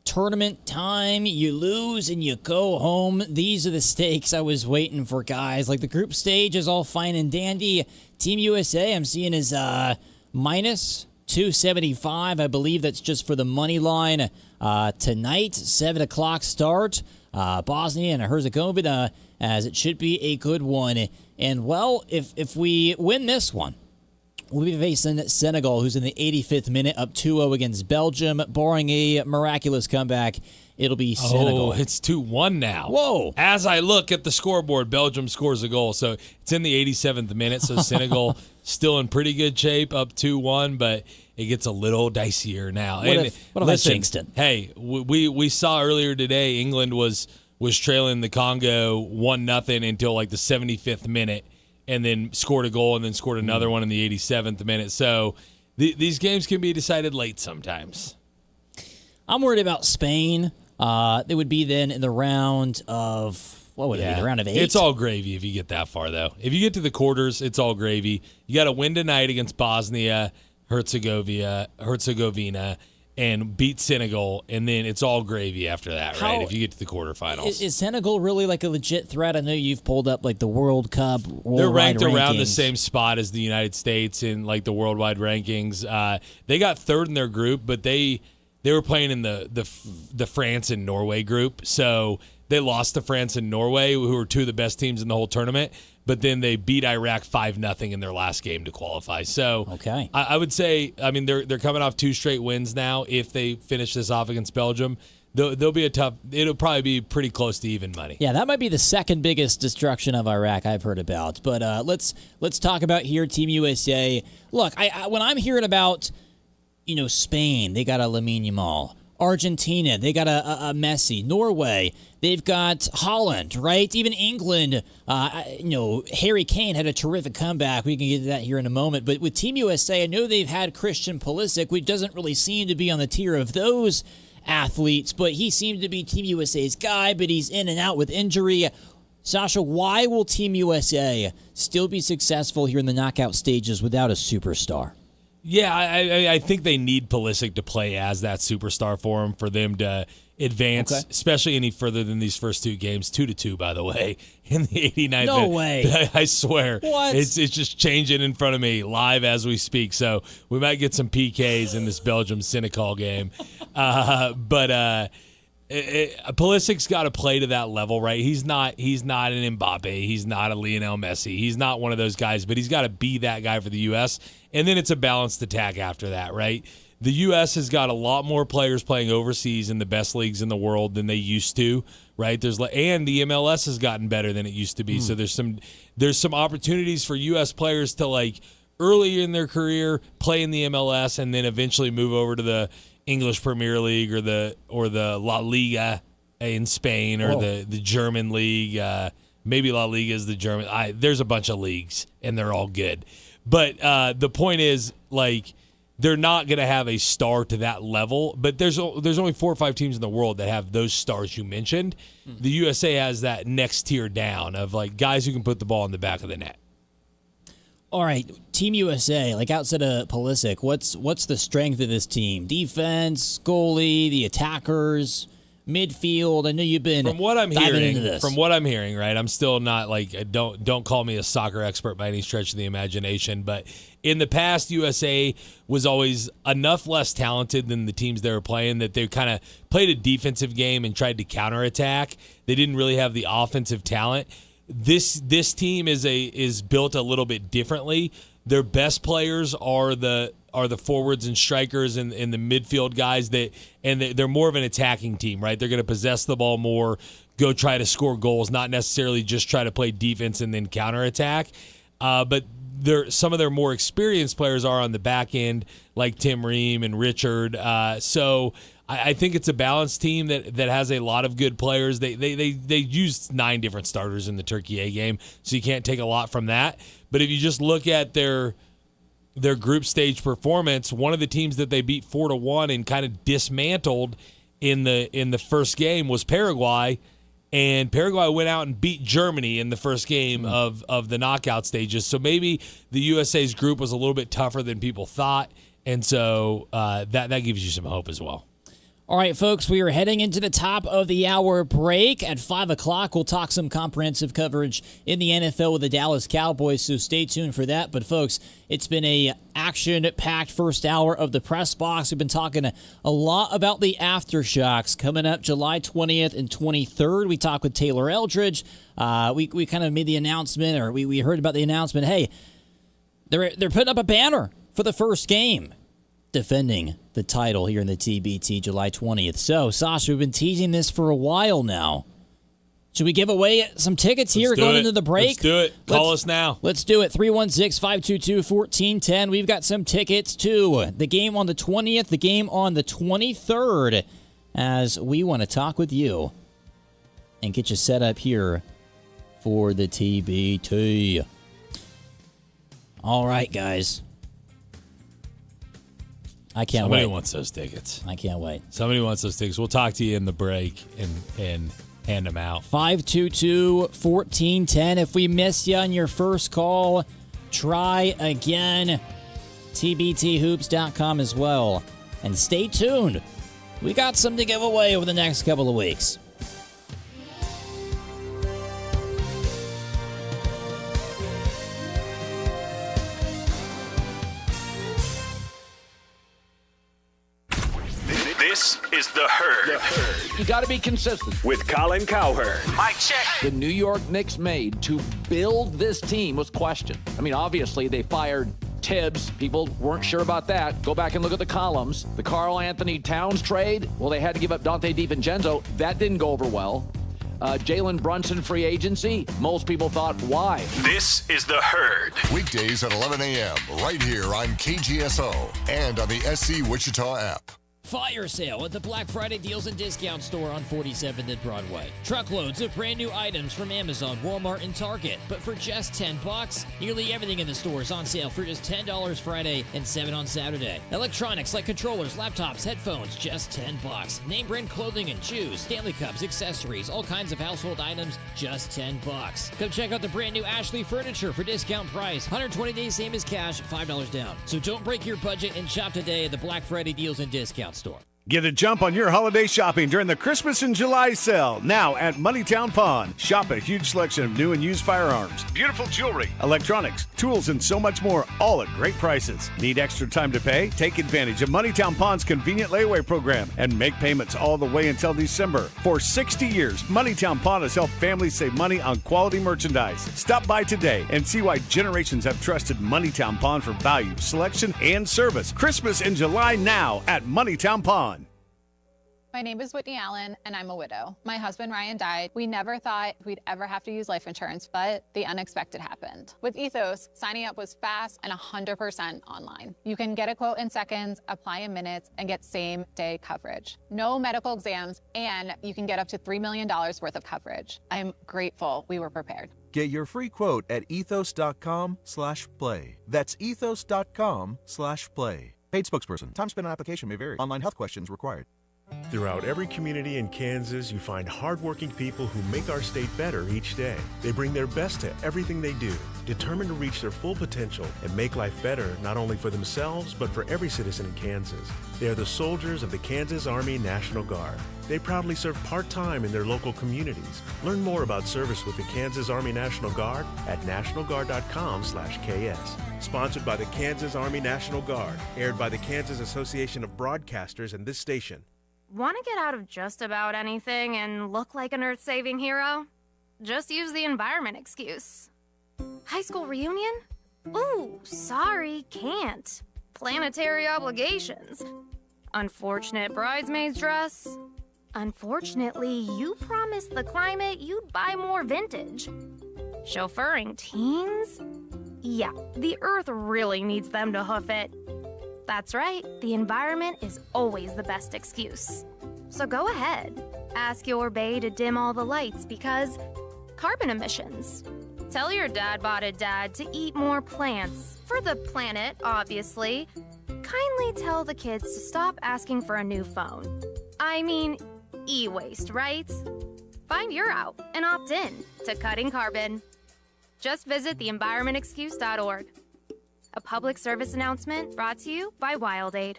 Tournament time, you lose and you go home. These are the stakes I was waiting for, guys. Like, the group stage is all fine and dandy. Team USA, I'm seeing is minus 275. I believe that's just for the money line. Tonight, 7 o'clock start. Bosnia and we'll be facing Senegal, who's in the 85th minute, up 2-0 against Belgium. Barring a miraculous comeback, it'll be Senegal. Oh, it's 2-1 now. Whoa. As I look at the scoreboard, Belgium scores a goal. So it's in the 87th minute, so Senegal still in pretty good shape, up 2-1, but it gets a little dicier now. What if I jinxed it? Hey, we saw earlier today England was trailing the Congo 1-0 until like the 75th minute, and then scored a goal and then scored another one in the 87th minute. So these games can be decided late sometimes. I'm worried about Spain. They would be then in the round of, what would it be, the round of 8? It's all gravy if you get that far, though. If you get to the quarters, it's all gravy. You got to win tonight against Bosnia, Herzegovina, and beat Senegal, and then it's all gravy after that, right? If you get to the quarterfinals. Is Senegal really like a legit threat? I know you've pulled up like the World Cup. They're ranked around the same spot as the United States in like the worldwide rankings. They got third in their group, but they were playing in the France and Norway group, so they lost to France and Norway, who were two of the best teams in the whole tournament. But then they beat Iraq 5-0 in their last game to qualify. So okay. I would say, I mean, they're coming off 2 straight wins now. If they finish this off against Belgium, they'll be it'll probably be pretty close to even money. Yeah, that might be the second biggest destruction of Iraq I've heard about. But let's talk about here Team USA. Look, when I'm hearing about, Spain, they got a Lamine Yamal. Argentina, they got a Messi. Norway, they've got Holland, right? Even England, Harry Kane had a terrific comeback. We can get to that here in a moment. But with Team USA, I know they've had Christian Pulisic, which doesn't really seem to be on the tier of those athletes, but he seemed to be Team USA's guy, but he's in and out with injury. Sasha, why will Team USA still be successful here in the knockout stages without a superstar? Yeah, I think they need Pulisic to play as that superstar for them to advance, especially any further than these first 2 games. 2-2, by the way, in the 89th. No way. I swear. What? It's just changing in front of me live as we speak. So we might get some PKs in this Belgium-Senegal game. But Pulisic's got to play to that level, right? He's not an Mbappe. He's not a Lionel Messi. He's not one of those guys, but he's got to be that guy for the U.S., and then it's a balanced attack after that, right? The U.S. has got a lot more players playing overseas in the best leagues in the world than they used to, right? And the MLS has gotten better than it used to be. So there's some opportunities for U.S. players to, like, early in their career play in the MLS and then eventually move over to the English Premier League or the La Liga in Spain or the German league. Maybe La Liga is the German. There's a bunch of leagues and they're all good. But the point is, like, they're not going to have a star to that level. But there's only 4 or 5 teams in the world that have those stars you mentioned. The USA has that next tier down of, like, guys who can put the ball in the back of the net. All right, Team USA, like outside of Pulisic, what's the strength of this team? Defense, goalie, the attackers, midfield. I know you've been from what I'm hearing, right? I'm still not like don't call me a soccer expert by any stretch of the imagination, but in the past, USA was always enough less talented than the teams they were playing that they kind of played a defensive game and tried to counterattack. They didn't really have the offensive talent. This team is built a little bit differently. Their best players are the forwards and strikers and the midfield guys they're more of an attacking team, right? They're going to possess the ball more, go try to score goals, not necessarily just try to play defense and then counterattack. But some of their more experienced players are on the back end, like Tim Ream and Richard. So I think it's a balanced team that has a lot of good players. They used 9 different starters in the Turkey A game, so you can't take a lot from that. But if you just look at their group stage performance, one of the teams that they beat 4-1 and kind of dismantled in the first game was Paraguay. And Paraguay went out and beat Germany in the first game of the knockout stages. So maybe the USA's group was a little bit tougher than people thought. And so that gives you some hope as well. All right, folks, we are heading into the top of the hour break. At 5 o'clock, we'll talk some comprehensive coverage in the NFL with the Dallas Cowboys, so stay tuned for that. But, folks, it's been a action-packed first hour of the Press Box. We've been talking a lot about the Aftershocks coming up July 20th and 23rd. We talked with Taylor Eldridge. We kind of made the announcement, or we heard about the announcement, hey, They're putting up a banner for the first game, defending the title here in the TBT July 20th. So, Sasha, we've been teasing this for a while now. Should we give away some tickets here going into the break? Let's do it. Call us now. Let's do it. 316-522-1410. We've got some tickets to the game on the 20th, the game on the 23rd, as we want to talk with you and get you set up here for the TBT. All right, guys. I can't Somebody wait. wants those tickets. I can't wait. Somebody wants those tickets. We'll talk to you in the break and hand them out. 522-1410. If we miss you on your first call, try again. TBTHoops.com as well. And stay tuned. We got some to give away over the next couple of weeks. This is The Herd. You got to be consistent. With Colin Cowherd. Mike check. The New York Knicks made to build this team was questioned. I mean, obviously, they fired Tibbs. People weren't sure about that. Go back and look at the columns. The Karl Anthony Towns trade, well, they had to give up Dante DiVincenzo. That didn't go over well. Jalen Brunson free agency, most people thought, why? This is The Herd. Weekdays at 11 a.m. right here on KGSO and on the SC Wichita app. Fire sale at the Black Friday Deals and Discount Store on 47th and Broadway. Truckloads of brand new items from Amazon, Walmart, and Target. But for just $10, nearly everything in the store is on sale for just $10 Friday and $7 on Saturday. Electronics like controllers, laptops, headphones, just $10. Name brand clothing and shoes, Stanley Cups, accessories, all kinds of household items, just $10. Come check out the brand new Ashley furniture for discount price. 120 days, same as cash, $5 down. So don't break your budget and shop today at the Black Friday Deals and Discount Store. Get a jump on your holiday shopping during the Christmas and July sale, now at Moneytown Pawn. Shop a huge selection of new and used firearms, beautiful jewelry, electronics, tools, and so much more, all at great prices. Need extra time to pay? Take advantage of Moneytown Pawn's convenient layaway program and make payments all the way until December. For 60 years, Moneytown Pawn has helped families save money on quality merchandise. Stop by today and see why generations have trusted Moneytown Pawn for value, selection, and service. Christmas in July now at Moneytown Pawn. My name is Whitney Allen, and I'm a widow. My husband, Ryan, died. We never thought we'd ever have to use life insurance, but the unexpected happened. With Ethos, signing up was fast and 100% online. You can get a quote in seconds, apply in minutes, and get same-day coverage. No medical exams, and you can get up to $3 million worth of coverage. I'm grateful we were prepared. Get your free quote at ethos.com/play. That's ethos.com/play. Paid spokesperson. Time spent on application may vary. Online health questions required. Throughout every community in Kansas, you find hardworking people who make our state better each day. They bring their best to everything they do, determined to reach their full potential and make life better not only for themselves, but for every citizen in Kansas. They are the soldiers of the Kansas Army National Guard. They proudly serve part-time in their local communities. Learn more about service with the Kansas Army National Guard at nationalguard.com/KS. Sponsored by the Kansas Army National Guard. Aired by the Kansas Association of Broadcasters and this station. Want to get out of just about anything and look like an earth-saving hero? Just use the environment excuse. High school reunion? Ooh, sorry, can't. Planetary obligations. Unfortunate bridesmaid's dress. Unfortunately, you promised the climate you'd buy more vintage. Chauffeuring teens? Yeah, the earth really needs them to hoof it. That's right, the environment is always the best excuse. So go ahead, ask your bae to dim all the lights because carbon emissions. Tell your dad-botted dad to eat more plants, for the planet, obviously. Kindly tell the kids to stop asking for a new phone. I mean, e-waste, right? Find your out and opt in to cutting carbon. Just visit theenvironmentexcuse.org. A public service announcement brought to you by WildAid.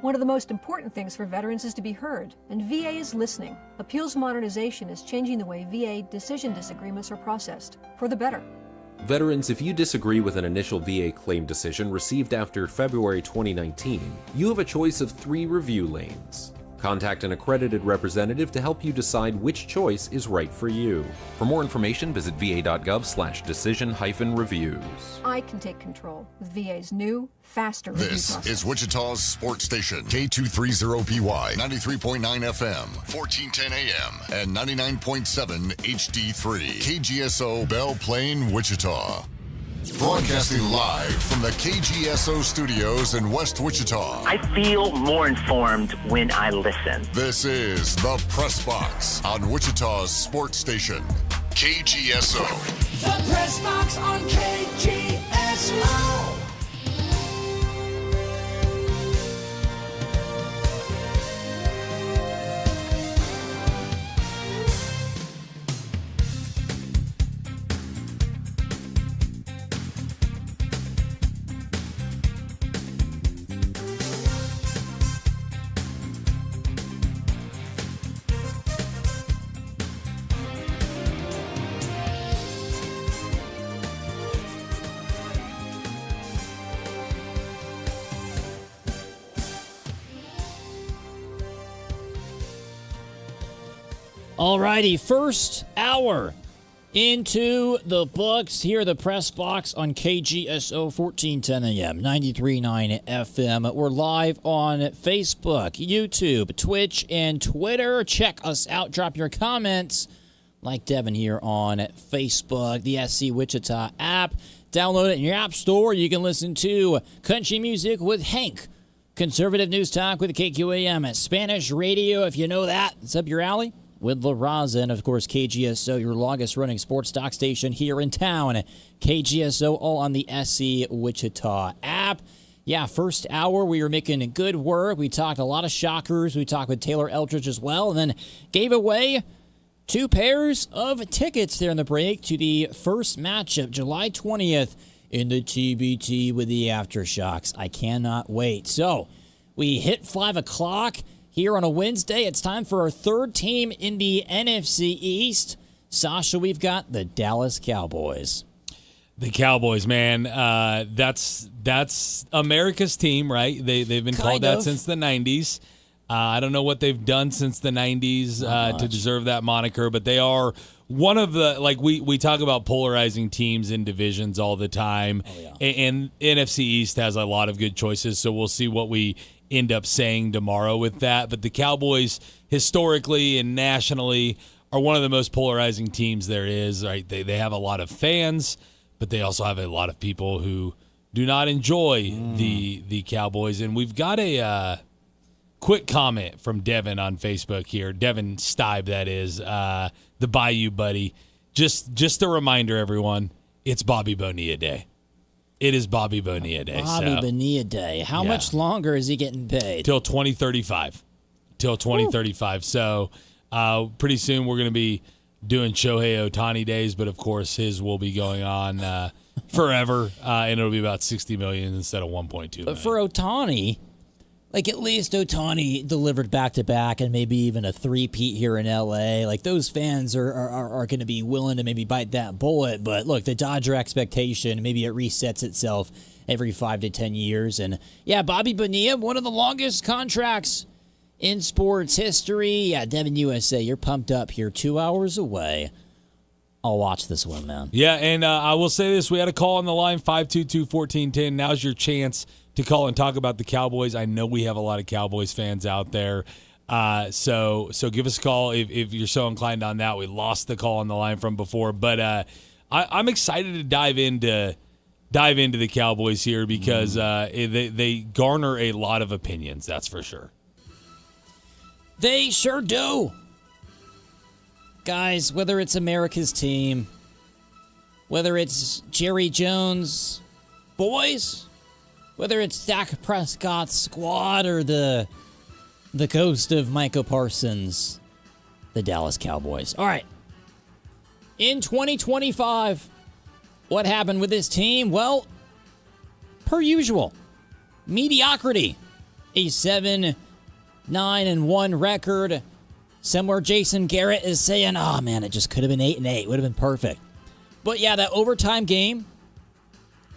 One of the most important things for veterans is to be heard, and VA is listening. Appeals modernization is changing the way VA decision disagreements are processed, for the better. Veterans, if you disagree with an initial VA claim decision received after February 2019, you have a choice of 3 review lanes. Contact an accredited representative to help you decide which choice is right for you. For more information, visit va.gov/decision-reviews. I can take control with VA's new, faster review This process. is Wichita's sports station, K230BY, 93.9 FM, 1410 AM, and 99.7 HD3, KGSO Belle Plaine, Wichita. Broadcasting live from the KGSO studios in West Wichita. I feel more informed when I listen. This is the Press Box on Wichita's sports station, KGSO. The Press Box on KGSO. Alrighty, first hour into the books. Here at the Press Box on KGSO 1410 AM, 93.9 FM. We're live on Facebook, YouTube, Twitch, and Twitter. Check us out. Drop your comments like Devin here on Facebook, the SC Wichita app. Download it in your app store. You can listen to country music with Hank, conservative news talk with KQAM, Spanish radio, if you know that. It's up your alley. With La Raza, and of course KGSO, your longest running sports talk station here in town. KGSO, all on the SC Wichita app. Yeah, first hour we were making good work. We talked a lot of shockers. We talked with Taylor Eldridge as well, and then gave away 2 pairs of tickets there in the break to the first matchup, July 20th in the TBT with the Aftershocks. I cannot wait. So we hit 5 o'clock. Here on a Wednesday, it's time for our third team in the NFC East. Sasha, we've got the Dallas Cowboys. The Cowboys, man, that's America's team, right? They've been called that since the 90s. I don't know what they've done since the 90s to deserve that moniker, but they are one of the, like we talk about polarizing teams in divisions all the time, and NFC East has a lot of good choices, so we'll see what we end up saying tomorrow with that. But the Cowboys, historically and nationally, are one of the most polarizing teams there is, right? They have a lot of fans, but they also have a lot of people who do not enjoy the Cowboys. And we've got a quick comment from Devin on Facebook here. Devin Stibe, that is, the Bayou buddy. Just a reminder, everyone, it's Bobby Bonilla Day. It is Bobby Bonilla Day. Bobby Bonilla Day. How much longer is he getting paid? Till 2035. Till 2035. So pretty soon we're going to be doing Shohei Ohtani days, but of course his will be going on forever, and it'll be about $60 million instead of $1.2 million. But for Ohtani, like at least Ohtani delivered back-to-back and maybe even a three-peat here in L.A. Like those fans are going to be willing to maybe bite that bullet. But look, the Dodger expectation, maybe it resets itself every 5 to 10 years. And yeah, Bobby Bonilla, one of the longest contracts in sports history. Yeah, Devin USA, you're pumped up here 2 hours away. I'll watch this one, man. Yeah, and I will say this. We had a call on the line, 522-1410. Now's your chance to call and talk about the Cowboys. I know we have a lot of Cowboys fans out there. So give us a call if you're so inclined on that. We lost the call on the line from before. But I'm excited to dive into the Cowboys here because they garner a lot of opinions, that's for sure. They sure do. Guys, whether it's America's team, whether it's Jerry Jones' boys, whether it's Dak Prescott's squad or the ghost of Micah Parsons, the Dallas Cowboys. All right. In 2025, what happened with this team? Well, per usual, mediocrity. A 7-9-1 record. Somewhere Jason Garrett is saying, oh man, it just could have been 8-8. Would have been perfect. But yeah, that overtime game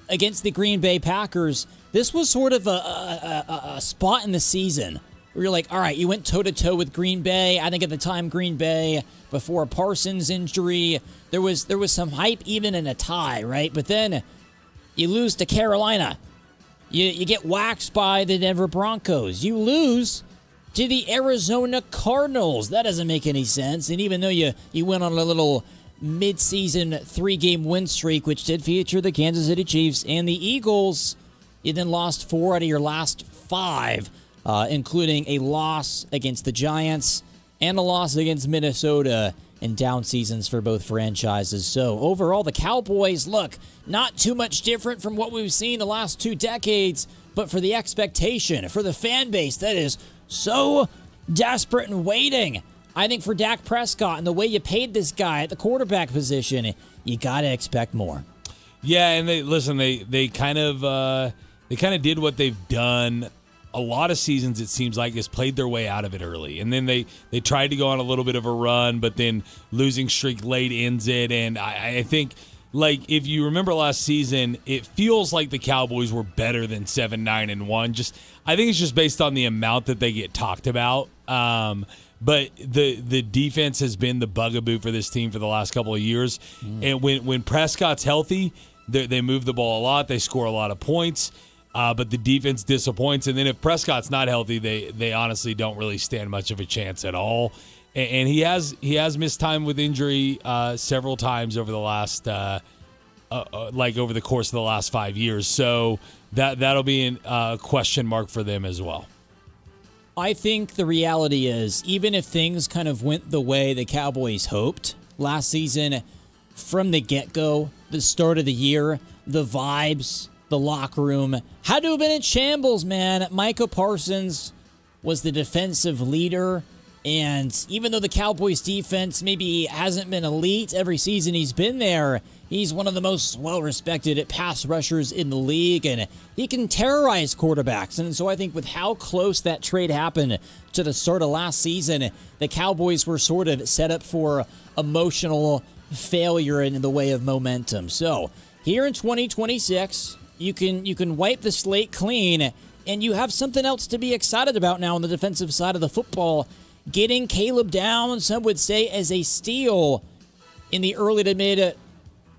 against the Green Bay Packers, this was sort of a spot in the season where you're like, all right, you went toe-to-toe with Green Bay. I think at the time Green Bay, before Parsons' injury, there was some hype even in a tie, right? But then you lose to Carolina. You get waxed by the Denver Broncos. You lose to the Arizona Cardinals. That doesn't make any sense. And even though you went on a little mid-season 3-game win streak, which did feature the Kansas City Chiefs and the Eagles, you then lost 4 out of your last 5, including a loss against the Giants and a loss against Minnesota in down seasons for both franchises. So overall, the Cowboys, look, not too much different from what we've seen the last 2 decades, but for the expectation, for the fan base that is so desperate and waiting, I think for Dak Prescott and the way you paid this guy at the quarterback position, you got to expect more. Yeah, and they kind of did what they've done a lot of seasons, it seems like, is played their way out of it early. And then they tried to go on a little bit of a run, but then losing streak late ends it. And I think, like, if you remember last season, it feels like the Cowboys were better than 7-9-1. I think it's just based on the amount that they get talked about. But the defense has been the bugaboo for this team for the last couple of years. And when Prescott's healthy, they move the ball a lot. They score a lot of points. But the defense disappoints. And then if Prescott's not healthy, they honestly don't really stand much of a chance at all. And he has missed time with injury several times over the last over the course of the last 5 years. So that'll be a question mark for them as well. I think the reality is, even if things kind of went the way the Cowboys hoped last season, from the get-go, the start of the year, the vibes, the locker room had to have been in shambles, man. Micah Parsons was the defensive leader, and even though the Cowboys defense maybe hasn't been elite every season he's been there, he's one of the most well-respected pass rushers in the league, and he can terrorize quarterbacks. And so I think with how close that trade happened to the start of last season, the Cowboys were sort of set up for emotional failure in the way of momentum. So here in 2026, you can wipe the slate clean, and you have something else to be excited about now on the defensive side of the football. Getting Caleb Downs, some would say, as a steal in the early to mid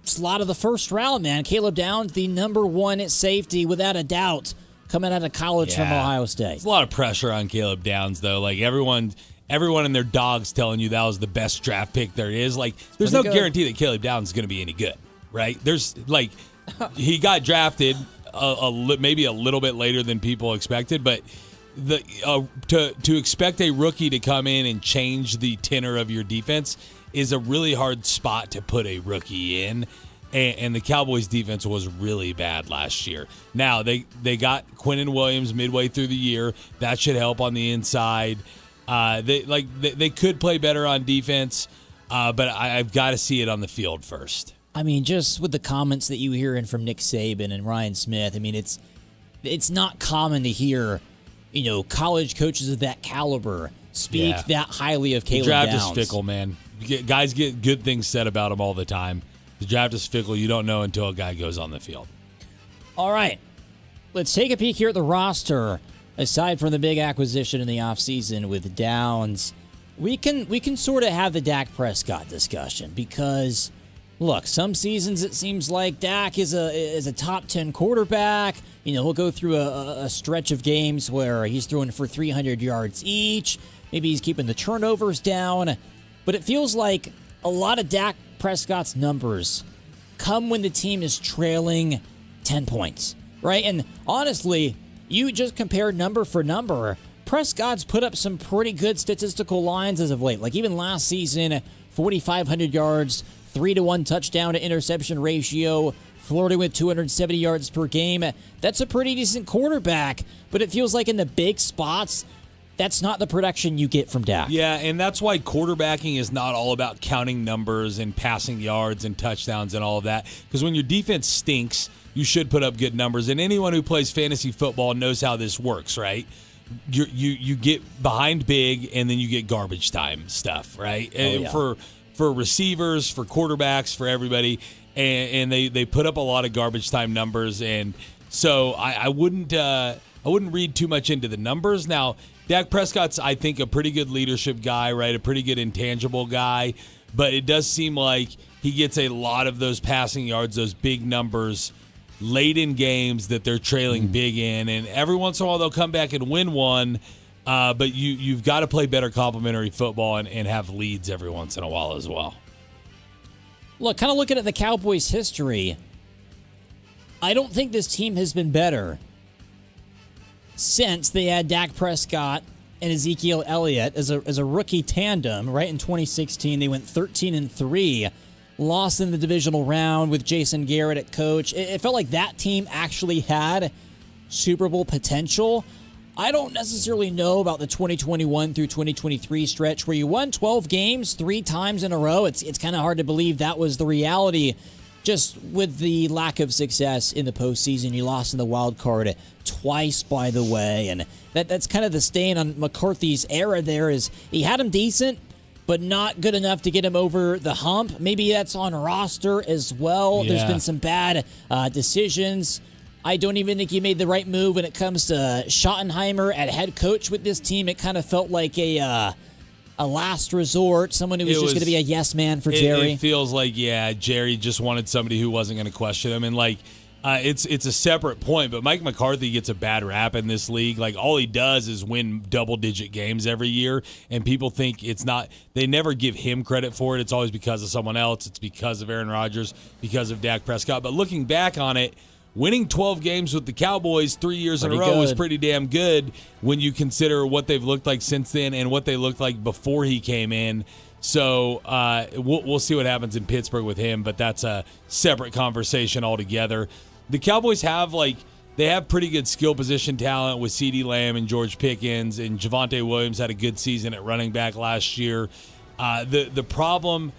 slot of the first round, man. Caleb Downs, the number 1 at safety, without a doubt, coming out of college from Ohio State. There's a lot of pressure on Caleb Downs, though. Like, everyone and their dog's telling you that was the best draft pick there is. Like, there's no guarantee that Caleb Downs is going to be any good, right? There's, like, he got drafted maybe a little bit later than people expected, but to expect a rookie to come in and change the tenor of your defense is a really hard spot to put a rookie in. And the Cowboys defense was really bad last year. Now they got Quinnen Williams midway through the year. That should help on the inside. They could play better on defense, but I've got to see it on the field first. I mean, just with the comments that you hearing from Nick Saban and Ryan Smith, I mean, it's not common to hear, college coaches of that caliber speak that highly of Caleb Downs. The draft is fickle, man. Guys get good things said about him all the time. The draft is fickle. You don't know until a guy goes on the field. All right. Let's take a peek here at the roster. Aside from the big acquisition in the offseason with Downs, we can sort of have the Dak Prescott discussion because, look, some seasons it seems like Dak is a top 10 quarterback. He'll go through a stretch of games where he's throwing for 300 yards each. Maybe he's keeping the turnovers down. But it feels like a lot of Dak Prescott's numbers come when the team is trailing 10 points, right? And honestly, you just compare number for number, Prescott's put up some pretty good statistical lines as of late. Like even last season, 4,500 yards, 3-to-1 touchdown to interception ratio, flirting with 270 yards per game. That's a pretty decent quarterback, but it feels like in the big spots, that's not the production you get from Dak. Yeah, and that's why quarterbacking is not all about counting numbers and passing yards and touchdowns and all of that. Because when your defense stinks, you should put up good numbers. And anyone who plays fantasy football knows how this works, right? You get behind big, and then you get garbage time stuff, right? For receivers, for quarterbacks, for everybody. And they put up a lot of garbage time numbers. And so I wouldn't read too much into the numbers. Now, Dak Prescott's, I think, a pretty good leadership guy, right? A pretty good intangible guy. But it does seem like he gets a lot of those passing yards, those big numbers, late in games that they're trailing big in. And every once in a while they'll come back and win one. But you've got to play better complementary football and have leads every once in a while as well. Look, kind of looking at the Cowboys' history, I don't think this team has been better since they had Dak Prescott and Ezekiel Elliott as a rookie tandem. Right in 2016, they went 13-3, lost in the divisional round with Jason Garrett at coach. It felt like that team actually had Super Bowl potential. I don't necessarily know about the 2021 through 2023 stretch where you won 12 games 3 times in a row. It's kind of hard to believe that was the reality. Just with the lack of success in the postseason, you lost in the wild card twice, by the way, and that's kind of the stain on McCarthy's era. There is he had him decent, but not good enough to get him over the hump. Maybe that's on roster as well. Yeah. There's been some bad decisions. I don't even think he made the right move when it comes to Schottenheimer at head coach with this team. It kind of felt like a last resort, someone who was just going to be a yes man for Jerry. It feels like, Jerry just wanted somebody who wasn't going to question him. And, it's a separate point, but Mike McCarthy gets a bad rap in this league. Like, all he does is win double-digit games every year, and people think it's not – they never give him credit for it. It's always because of someone else. It's because of Aaron Rodgers, because of Dak Prescott. But looking back on it, winning 12 games with the Cowboys 3 years in a row is pretty damn good when you consider what they've looked like since then and what they looked like before he came in. So we'll see what happens in Pittsburgh with him, but that's a separate conversation altogether. The Cowboys have they have pretty good skill position talent with CeeDee Lamb and George Pickens, and Javonte Williams had a good season at running back last year. The problem,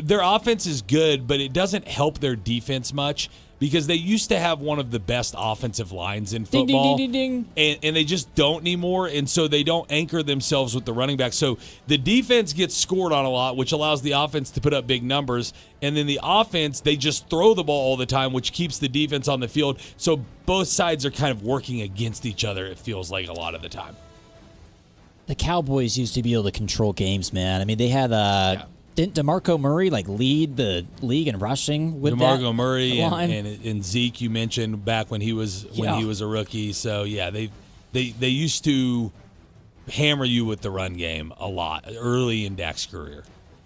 their offense is good, but it doesn't help their defense much, because they used to have one of the best offensive lines in football, ding, ding, ding, ding. And they just don't anymore, and so they don't anchor themselves with the running back. So the defense gets scored on a lot, which allows the offense to put up big numbers, and then the offense, they just throw the ball all the time, which keeps the defense on the field. So both sides are kind of working against each other, it feels like, a lot of the time. The Cowboys used to be able to control games, man. I mean, they had didn't DeMarco Murray lead the league in rushing with DeMarco Murray line? and Zeke, you mentioned back when he was a rookie. So they used to hammer you with the run game a lot early in Dak's career,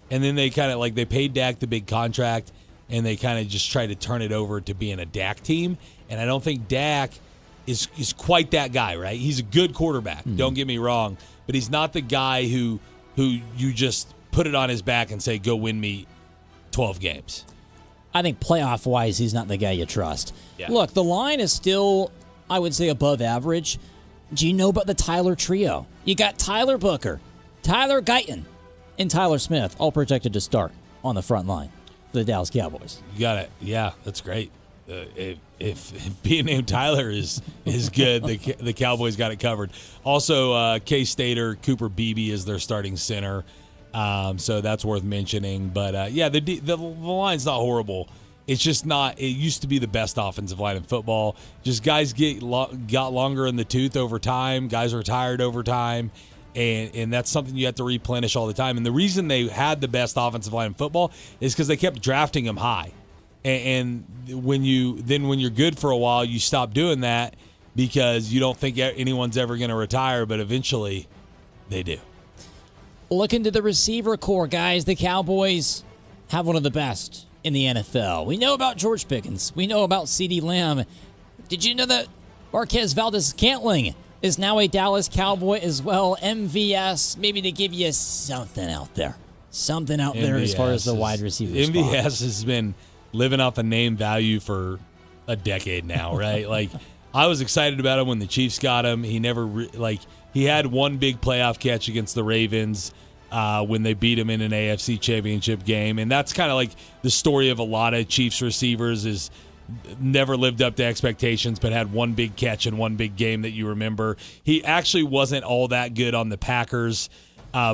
and then they kind of they paid Dak the big contract, and they kind of just tried to turn it over to being a Dak team. And I don't think Dak is quite that guy, right? He's a good quarterback. Don't get me wrong, but he's not the guy who you just put it on his back and say, go win me 12 games. I think playoff-wise, he's not the guy you trust. Yeah. Look, the line is still, I would say, above average. Do you know about the Tyler trio? You got Tyler Booker, Tyler Guyton, and Tyler Smith, all projected to start on the front line for the Dallas Cowboys. You got it. Yeah, that's great. If being named Tyler is good, the Cowboys got it covered. Also, K-Stater, Cooper Beebe is their starting center. So that's worth mentioning. But, the line's not horrible. It's just not – it used to be the best offensive line in football. Just guys got longer in the tooth over time. Guys retired over time. And that's something you have to replenish all the time. And the reason they had the best offensive line in football is because they kept drafting them high. And when you're good for a while, you stop doing that because you don't think anyone's ever going to retire, but eventually they do. Look into the receiver core, guys. The Cowboys have one of the best in the NFL. We know about George Pickens. We know about CeeDee Lamb. Did you know that Marquez Valdes-Scantling is now a Dallas Cowboy as well? MVS, maybe to give you something out there. Something out there as far as the wide receiver spot. MVS has been living off a name value for a decade now, right? I was excited about him when the Chiefs got him. He never he had one big playoff catch against the Ravens when they beat him in an AFC Championship game, and that's kind of like the story of a lot of Chiefs receivers is never lived up to expectations, but had one big catch in one big game that you remember. He actually wasn't all that good on the Packers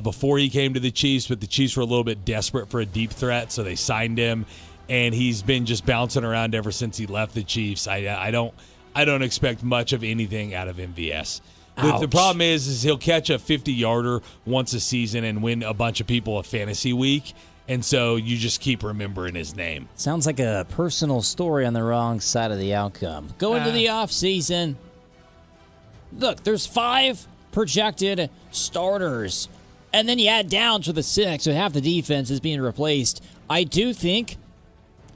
before he came to the Chiefs, but the Chiefs were a little bit desperate for a deep threat, so they signed him. And he's been just bouncing around ever since he left the Chiefs. I don't expect much of anything out of MVS. The problem is he'll catch a 50-yarder once a season and win a bunch of people a fantasy week. And so you just keep remembering his name. Sounds like a personal story on the wrong side of the outcome. Go into the offseason. Look, there's 5 projected starters. And then you add down to the 6, so half the defense is being replaced. I do think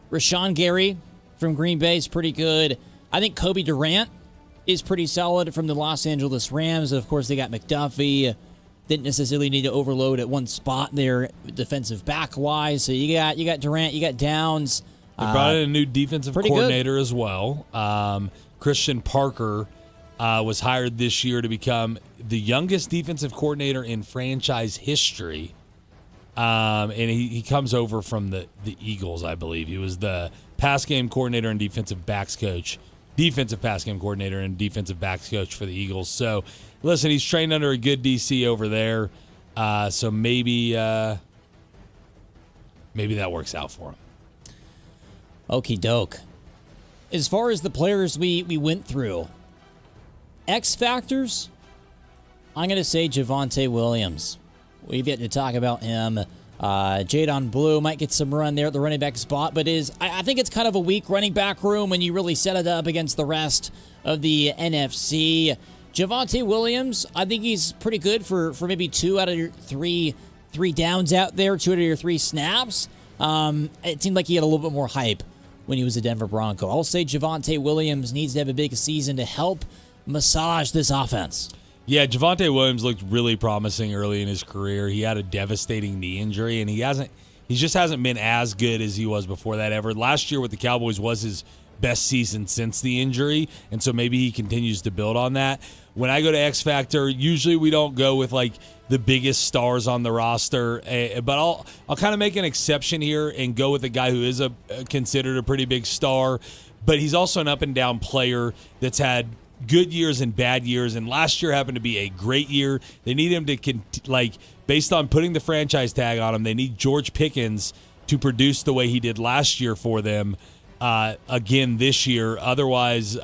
Rashawn Gary from Green Bay is pretty good. I think Kobe Durant is pretty solid from the Los Angeles Rams. Of course, they got McDuffie. Didn't necessarily need to overload at one spot there, defensive back-wise. So you got Durant, you got Downs. They brought in a new defensive coordinator good. as well. Christian Parker was hired this year to become the youngest defensive coordinator in franchise history. And he comes over from the Eagles, I believe. He was the pass game coordinator and defensive pass game coordinator and defensive backs coach for the Eagles. So, listen, he's trained under a good DC over there. So maybe that works out for him. Okie doke. As far as the players we went through, X factors, I'm going to say Javonte Williams. We've yet to talk about him. Jadon Blue might get some run there at the running back spot, but I think it's kind of a weak running back room when you really set it up against the rest of the NFC. Javonte Williams, I think he's pretty good for maybe 2 out of your 3 downs out there, 2 out of your 3 snaps. It seemed like he had a little bit more hype when he was a Denver Bronco. I'll say Javonte Williams needs to have a big season to help massage this offense. Yeah, Javonte Williams looked really promising early in his career. He had a devastating knee injury, and he just hasn't been as good as he was before that ever. Last year with the Cowboys was his best season since the injury, and so maybe he continues to build on that. When I go to X Factor, usually we don't go with like the biggest stars on the roster, but I'll kind of make an exception here and go with a guy who is considered a pretty big star, but he's also an up and down player that's had good years and bad years, and last year happened to be a great year. They need him to, based on putting the franchise tag on him, they need George Pickens to produce the way he did last year for them again this year. Otherwise,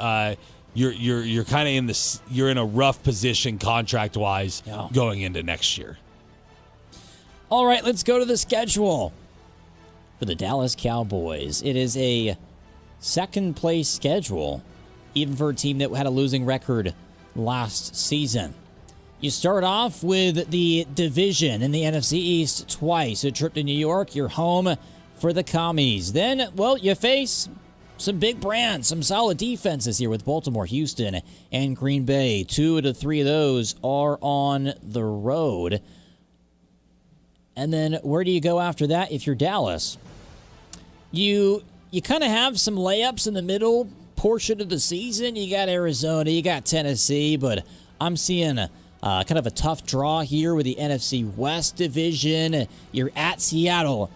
you're kind of you're in a rough position contract-wise going into next year. All right, let's go to the schedule for the Dallas Cowboys. It is a second-place schedule, even for a team that had a losing record last season. You start off with the division in the NFC East twice. A trip to New York, you're home for the Commies. Then, you face some big brands, some solid defenses here with Baltimore, Houston, and Green Bay. 2 out of 3 of those are on the road. And then where do you go after that if you're Dallas? You kind of have some layups in the middle portion of the season. You got Arizona, you got Tennessee, but I'm seeing kind of a tough draw here with the NFC West division. You're at Seattle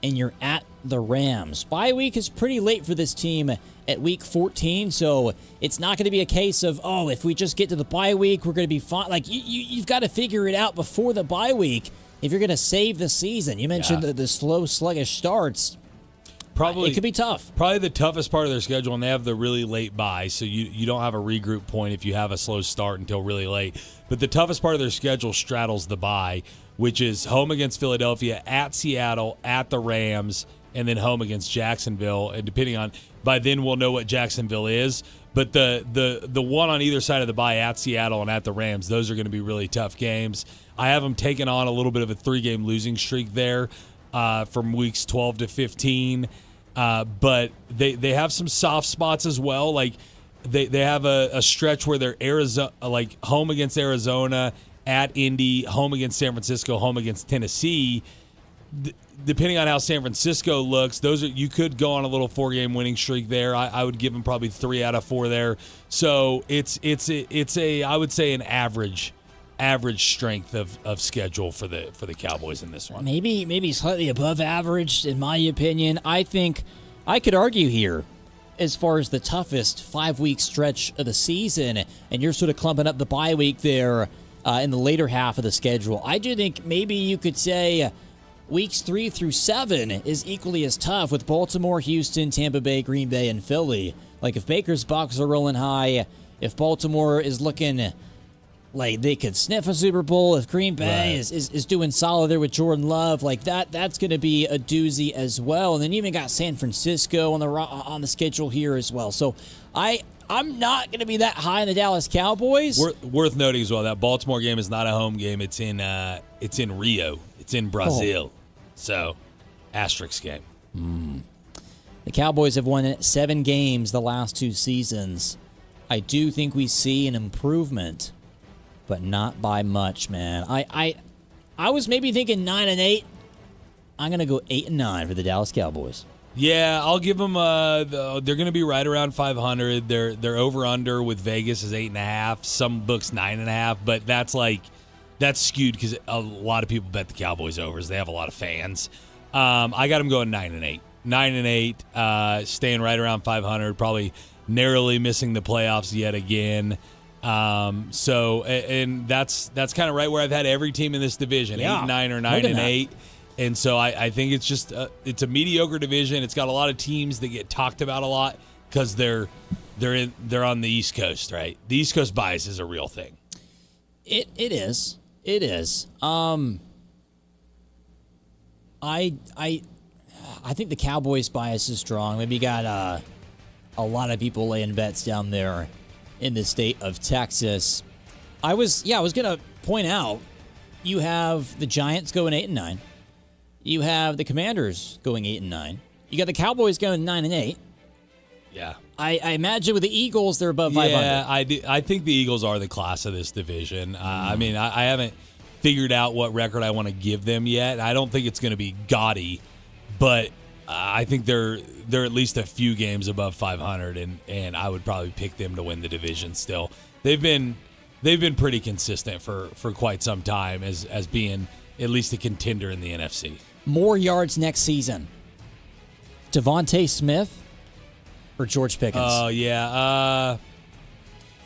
and you're at the Rams. Bye week is pretty late for this team at week 14, so it's not going to be a case of, if we just get to the bye week, we're going to be fine. Like, you've got to figure it out before the bye week if you're going to save the season. You mentioned the slow, sluggish starts. Probably it could be tough. Probably the toughest part of their schedule, and they have the really late bye, so you don't have a regroup point if you have a slow start until really late. But the toughest part of their schedule straddles the bye, which is home against Philadelphia, at Seattle, at the Rams, and then home against Jacksonville. And depending on, by then we'll know what Jacksonville is. But the one on either side of the bye, at Seattle and at the Rams, those are going to be really tough games. I have them taking on a little bit of a 3-game losing streak there. From weeks 12 to 15, but they have some soft spots as well. Like they have a stretch where they're Arizona, like home against Arizona, at Indy, home against San Francisco, home against Tennessee. Depending on how San Francisco looks, you could go on a little 4-game winning streak there. I would give them probably 3 out of 4 there. So it's I would say an average strength of schedule for the Cowboys in this one. Maybe slightly above average, in my opinion. I think I could argue here as far as the toughest 5-week stretch of the season, and you're sort of clumping up the bye week there in the later half of the schedule. I do think maybe you could say weeks 3 through 7 is equally as tough with Baltimore, Houston, Tampa Bay, Green Bay, and Philly. Like if Baker's Bucks are rolling high, if Baltimore is looking like they could sniff a Super Bowl if Green Bay is doing solid there with Jordan Love. Like that's going to be a doozy as well. And then you even got San Francisco on the schedule here as well. So I'm not going to be that high in the Dallas Cowboys. Worth noting as well that Baltimore game is not a home game. It's in Rio. It's in Brazil. So asterisk game. The Cowboys have won 7 games the last 2 seasons. I do think we see an improvement, but not by much, man. I was maybe thinking 9-8. I'm gonna go 8-9 for the Dallas Cowboys. Yeah, I'll give them. They're going to be right around 500. They're over under with Vegas is 8.5. Some books 9.5, but that's skewed because a lot of people bet the Cowboys overs. They have a lot of fans. I got them going 9-8. 9-8, staying right around 500. Probably narrowly missing the playoffs yet again. So that's kind of right where I've had every team in this division, 8-9 or 9-8. And so I think it's just it's a mediocre division. It's got a lot of teams that get talked about a lot because they're on the East Coast, right? The East Coast bias is a real thing. It is. I think the Cowboys bias is strong. Maybe you got a lot of people laying bets down there in the state of Texas. I was gonna point out you have the Giants going 8-9. You have the Commanders going 8-9. You got the Cowboys going 9-8. Yeah. I imagine with the Eagles, they're above 500. Yeah, I think the Eagles are the class of this division. I mean, I haven't figured out what record I want to give them yet. I don't think it's going to be gaudy, but I think they're at least a few games above 500, and I would probably pick them to win the division still. They've been pretty consistent for quite some time as being at least a contender in the NFC. More yards next season. Devontae Smith or George Pickens? Oh, yeah.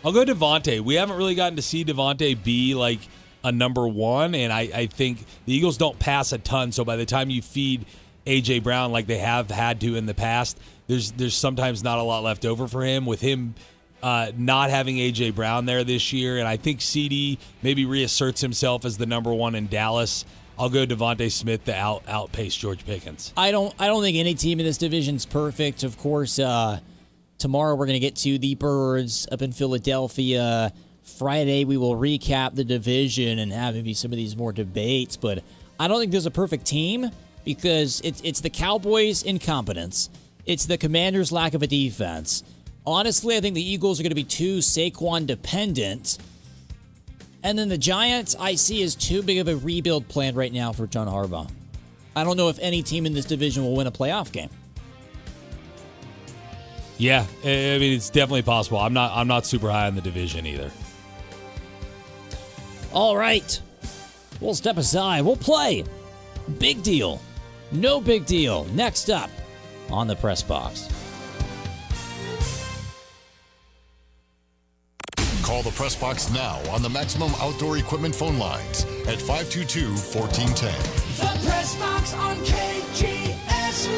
I'll go Devontae. We haven't really gotten to see Devontae be like a number one, and I think the Eagles don't pass a ton, so by the time you feed A.J. Brown like they have had to in the past, there's sometimes not a lot left over for him. With him not having A.J. Brown there this year, and I think CD maybe reasserts himself as the number one in Dallas. I'll go Devontae Smith to outpace George Pickens. I don't think any team in this division is perfect. Of course, tomorrow we're going to get to the Birds up in Philadelphia. Friday we will recap the division and have maybe some of these more debates. But I don't think there's a perfect team because it's the Cowboys' incompetence. It's the Commanders' lack of a defense. Honestly, I think the Eagles are going to be too Saquon dependent. And then the Giants, I see as too big of a rebuild plan right now for John Harbaugh. I don't know if any team in this division will win a playoff game. Yeah, I mean it's definitely possible. I'm not super high on the division either. All right, we'll step aside. We'll play Big Deal, No Big Deal. Next up on the Press Box. Call the Press Box now on the Maximum Outdoor Equipment phone lines at 522-1410. The Press Box on KGSO.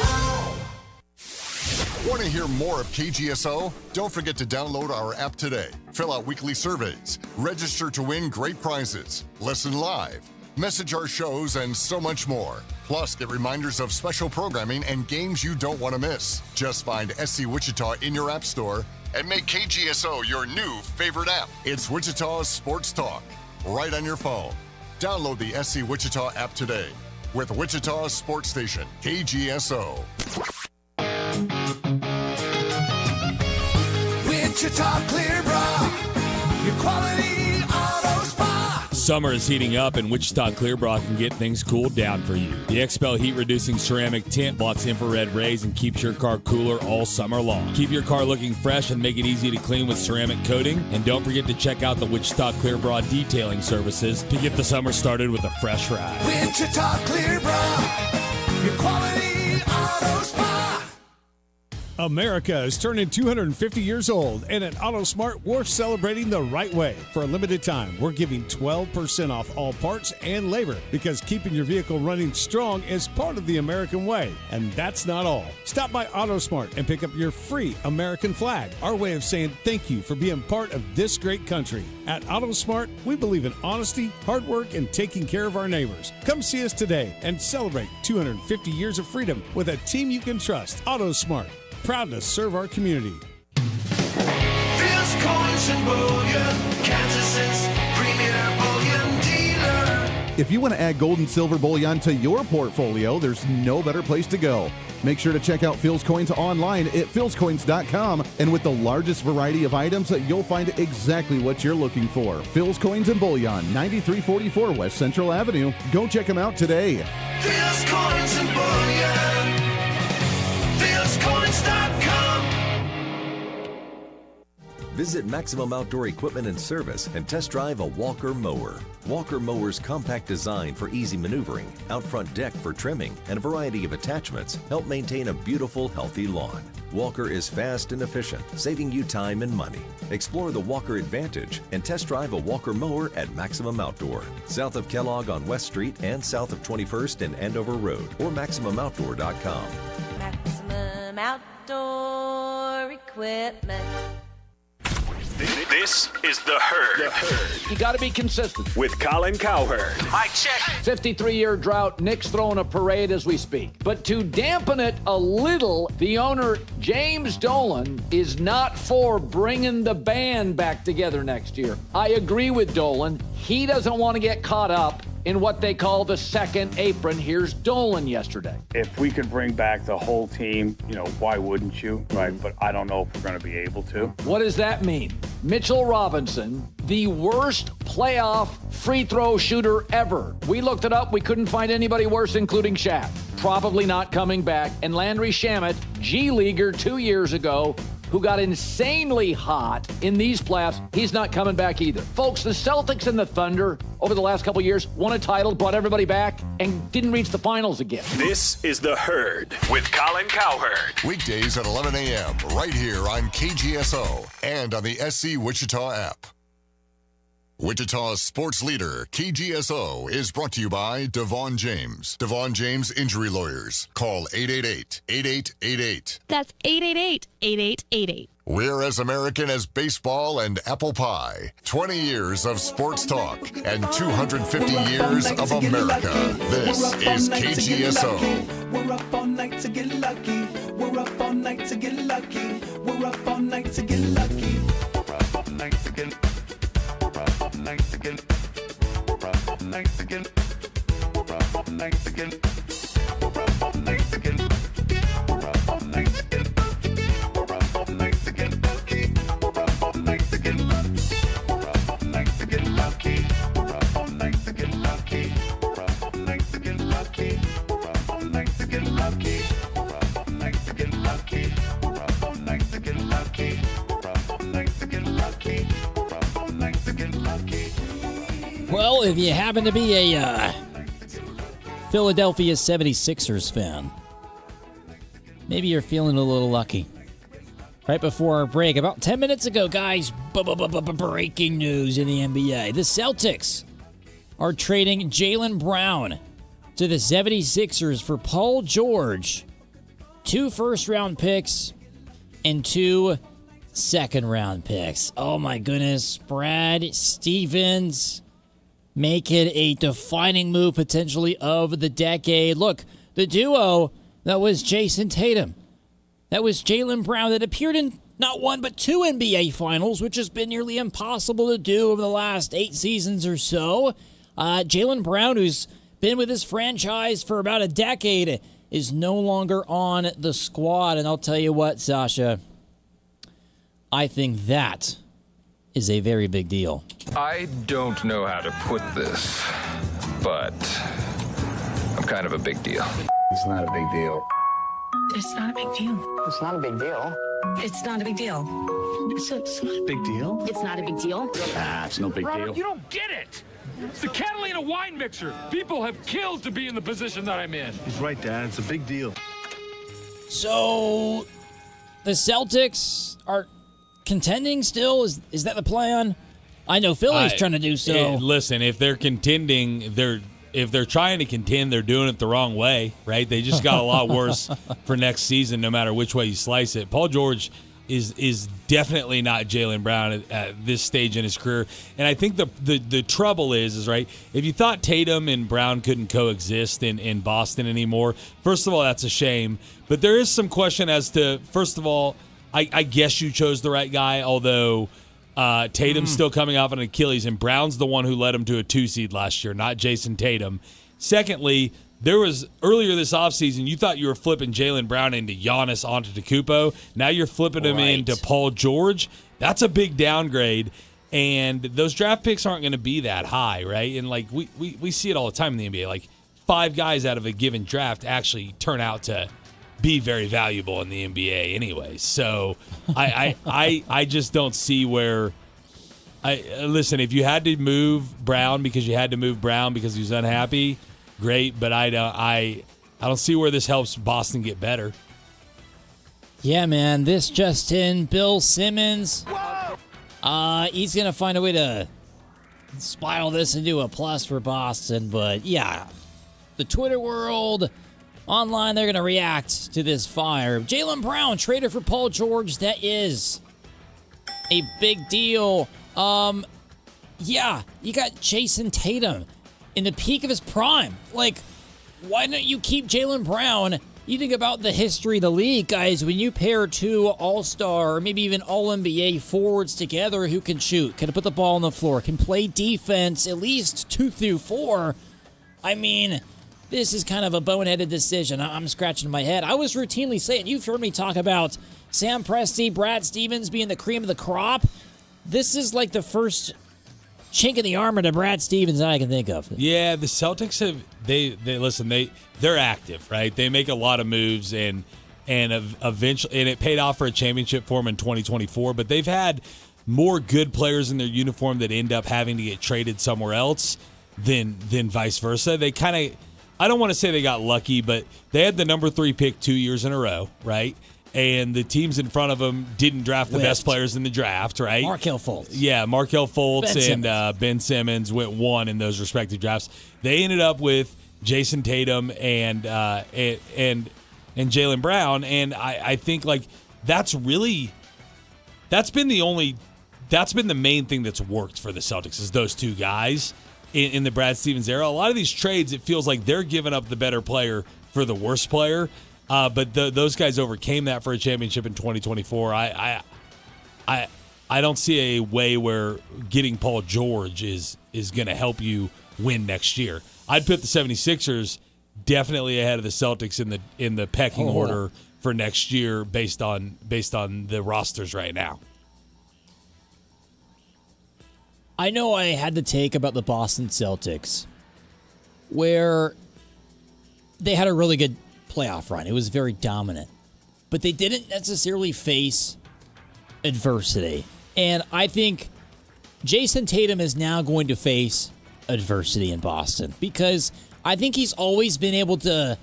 Want to hear more of KGSO? Don't forget to download our app today. Fill out weekly surveys, register to win great prizes, listen live, message our shows, and so much more. Plus, get reminders of special programming and games you don't want to miss. Just find SC Wichita in your app store and make KGSO your new favorite app. It's Wichita's Sports Talk, right on your phone. Download the SC Wichita app today with Wichita's sports station, KGSO. Wichita Clear Bra, your quality auto spa. Summer is heating up, and Wichita Clear Bra can get things cooled down for you. The XPEL heat-reducing ceramic tint blocks infrared rays and keeps your car cooler all summer long. Keep your car looking fresh and make it easy to clean with ceramic coating. And don't forget to check out the Wichita Clear Bra detailing services to get the summer started with a fresh ride. Wichita Clear Bra, your quality auto spa. America is turning 250 years old, and at AutoSmart, we're celebrating the right way. For a limited time, we're giving 12% off all parts and labor because keeping your vehicle running strong is part of the American way. And that's not all. Stop by AutoSmart and pick up your free American flag, our way of saying thank you for being part of this great country. At AutoSmart, we believe in honesty, hard work, and taking care of our neighbors. Come see us today and celebrate 250 years of freedom with a team you can trust. AutoSmart. Proud to serve our community. Phil's Coins and Bullion, Kansas's premier bullion dealer. If you want to add gold and silver bullion to your portfolio, there's no better place to go. Make sure to check out Phil's Coins online at philscoins.com. And with the largest variety of items, you'll find exactly what you're looking for. Phil's Coins and Bullion, 9344 West Central Avenue. Go check them out today. Phil's Coins and Bullion. Phil'sCoins.com. Visit Maximum Outdoor Equipment and Service and test drive a Walker mower. Walker mower's compact design for easy maneuvering, out front deck for trimming, and a variety of attachments help maintain a beautiful, healthy lawn. Walker is fast and efficient, saving you time and money. Explore the Walker Advantage and test drive a Walker mower at Maximum Outdoor, south of Kellogg on West Street and south of 21st and Andover Road, or MaximumOutdoor.com. Maximum Outdoor Equipment. This is The Herd. You got to be consistent. With Colin Cowherd. Mic check. 53-year drought. Nick's throwing a parade as we speak. But to dampen it a little, the owner, James Dolan, is not for bringing the band back together next year. I agree with Dolan. He doesn't want to get caught up in what they call the second apron. Here's Dolan yesterday. If we could bring back the whole team, why wouldn't you, right? But I don't know if we're going to be able to. What does that mean? Mitchell Robinson, the worst playoff free throw shooter ever. We looked it up. We couldn't find anybody worse, including Shaq. Probably not coming back. And Landry Shamet, G-Leaguer 2 years ago, who got insanely hot in these playoffs, he's not coming back either. Folks, the Celtics and the Thunder over the last couple years won a title, brought everybody back, and didn't reach the finals again. This is The Herd with Colin Cowherd. Weekdays at 11 a.m. right here on KGSO and on the SC Wichita app. Wichita's sports leader, KGSO, is brought to you by Devon James. Devon James Injury Lawyers. Call 888-8888. That's 888-8888. We're as American as baseball and apple pie. 20 years of sports talk and 250 years of America. This is KGSO. We're up all night to get lucky. We're up all night to get lucky. We're up all night to get lucky. We're up all night to get lucky. Nights again. Nights again. Nights again. Nights again. Nights again. Nights again. Nights again. Nights again. Lucky. Nights again. Lucky. Nights again. Lucky. Nights again. Lucky. Nights again. Lucky. Nights again. Lucky. Nights again. Lucky. Well, if you happen to be a Philadelphia 76ers fan, maybe you're feeling a little lucky. Right before our break, about 10 minutes ago, guys, breaking news in the NBA. The Celtics are trading Jaylen Brown to the 76ers for Paul George, 2 first-round picks, and 2 second-round picks. Oh, my goodness. Brad Stevens, make it a defining move, potentially, of the decade. Look, the duo that was Jason Tatum, that was Jaylen Brown, that appeared in not 1 but 2 NBA Finals, which has been nearly impossible to do over the last 8 seasons or so. Jaylen Brown, who's been with his franchise for about a decade, is no longer on the squad. And I'll tell you what, Sasha, I think that is a very big deal. I don't know how to put this, but I'm kind of a big deal. It's not a big deal. It's not a big deal. It's not a big deal. It's not a big deal. It's not a Big deal? It's not a big deal. Ah, it's no big Robert, deal. you don't get it. It's the Catalina wine mixer. People have killed to be in the position that I'm in. He's right, Dad. It's a big deal. So, the Celtics are contending still? Is that the plan? I know Philly's trying to do so. Listen, if they're contending, if they're trying to contend, they're doing it the wrong way, right? They just got a lot worse for next season, no matter which way you slice it. Paul George is definitely not Jaylen Brown at this stage in his career. And I think the trouble is right, if you thought Tatum and Brown couldn't coexist in Boston anymore, first of all, that's a shame. But there is some question as to, first of all, I guess you chose the right guy, although Tatum's still coming off an Achilles, and Brown's the one who led him to a 2 seed last year, not Jason Tatum. Secondly, there was earlier this offseason, you thought you were flipping Jaylen Brown into Giannis Antetokounmpo. Now you're flipping him into Paul George. That's a big downgrade, and those draft picks aren't going to be that high, right? And like we see it all the time in the NBA. Like 5 guys out of a given draft actually turn out to be very valuable in the NBA anyway. So I just don't see where. Listen, if you had to move Brown because you had to move Brown because he was unhappy, great, but I don't see where this helps Boston get better. Yeah, man, this just in, Bill Simmons. He's gonna find a way to spiral this into a plus for Boston, but yeah, the Twitter world, online, they're gonna react to this fire. Jaylen Brown traded for Paul George. That is a big deal. Yeah, you got Jason Tatum in the peak of his prime. Like, why don't you keep Jaylen Brown? You think about the history of the league, guys, when you pair 2 all-star or maybe even all-NBA forwards together who can shoot, can put the ball on the floor, can play defense at least 2 through 4. I mean, this is kind of a boneheaded decision. I'm scratching my head. I was routinely saying, you've heard me talk about Sam Presti, Brad Stevens being the cream of the crop. This is like the first chink in the armor to Brad Stevens that I can think of. Yeah, the Celtics have they're active, right? They make a lot of moves and eventually, and it paid off for a championship for them in 2024. But they've had more good players in their uniform that end up having to get traded somewhere else than vice versa. They kind of, I don't want to say they got lucky, but they had the number 3 pick 2 years in a row, right? And the teams in front of them didn't draft the best players in the draft, right? Markelle Fultz. Yeah, Markelle Fultz Ben Simmons went 1 in those respective drafts. They ended up with Jason Tatum and Jaylen Brown, and I think like that's been the main thing that's worked for the Celtics is those 2 guys in the Brad Stevens era. A lot of these trades, it feels like they're giving up the better player for the worst player. But those guys overcame that for a championship in 2024. I don't see a way where getting Paul George is going to help you win next year. I'd put the 76ers definitely ahead of the Celtics in the pecking order for next year based on the rosters right now. I know I had the take about the Boston Celtics where they had a really good playoff run. It was very dominant. But they didn't necessarily face adversity. And I think Jason Tatum is now going to face adversity in Boston because I think he's always been able to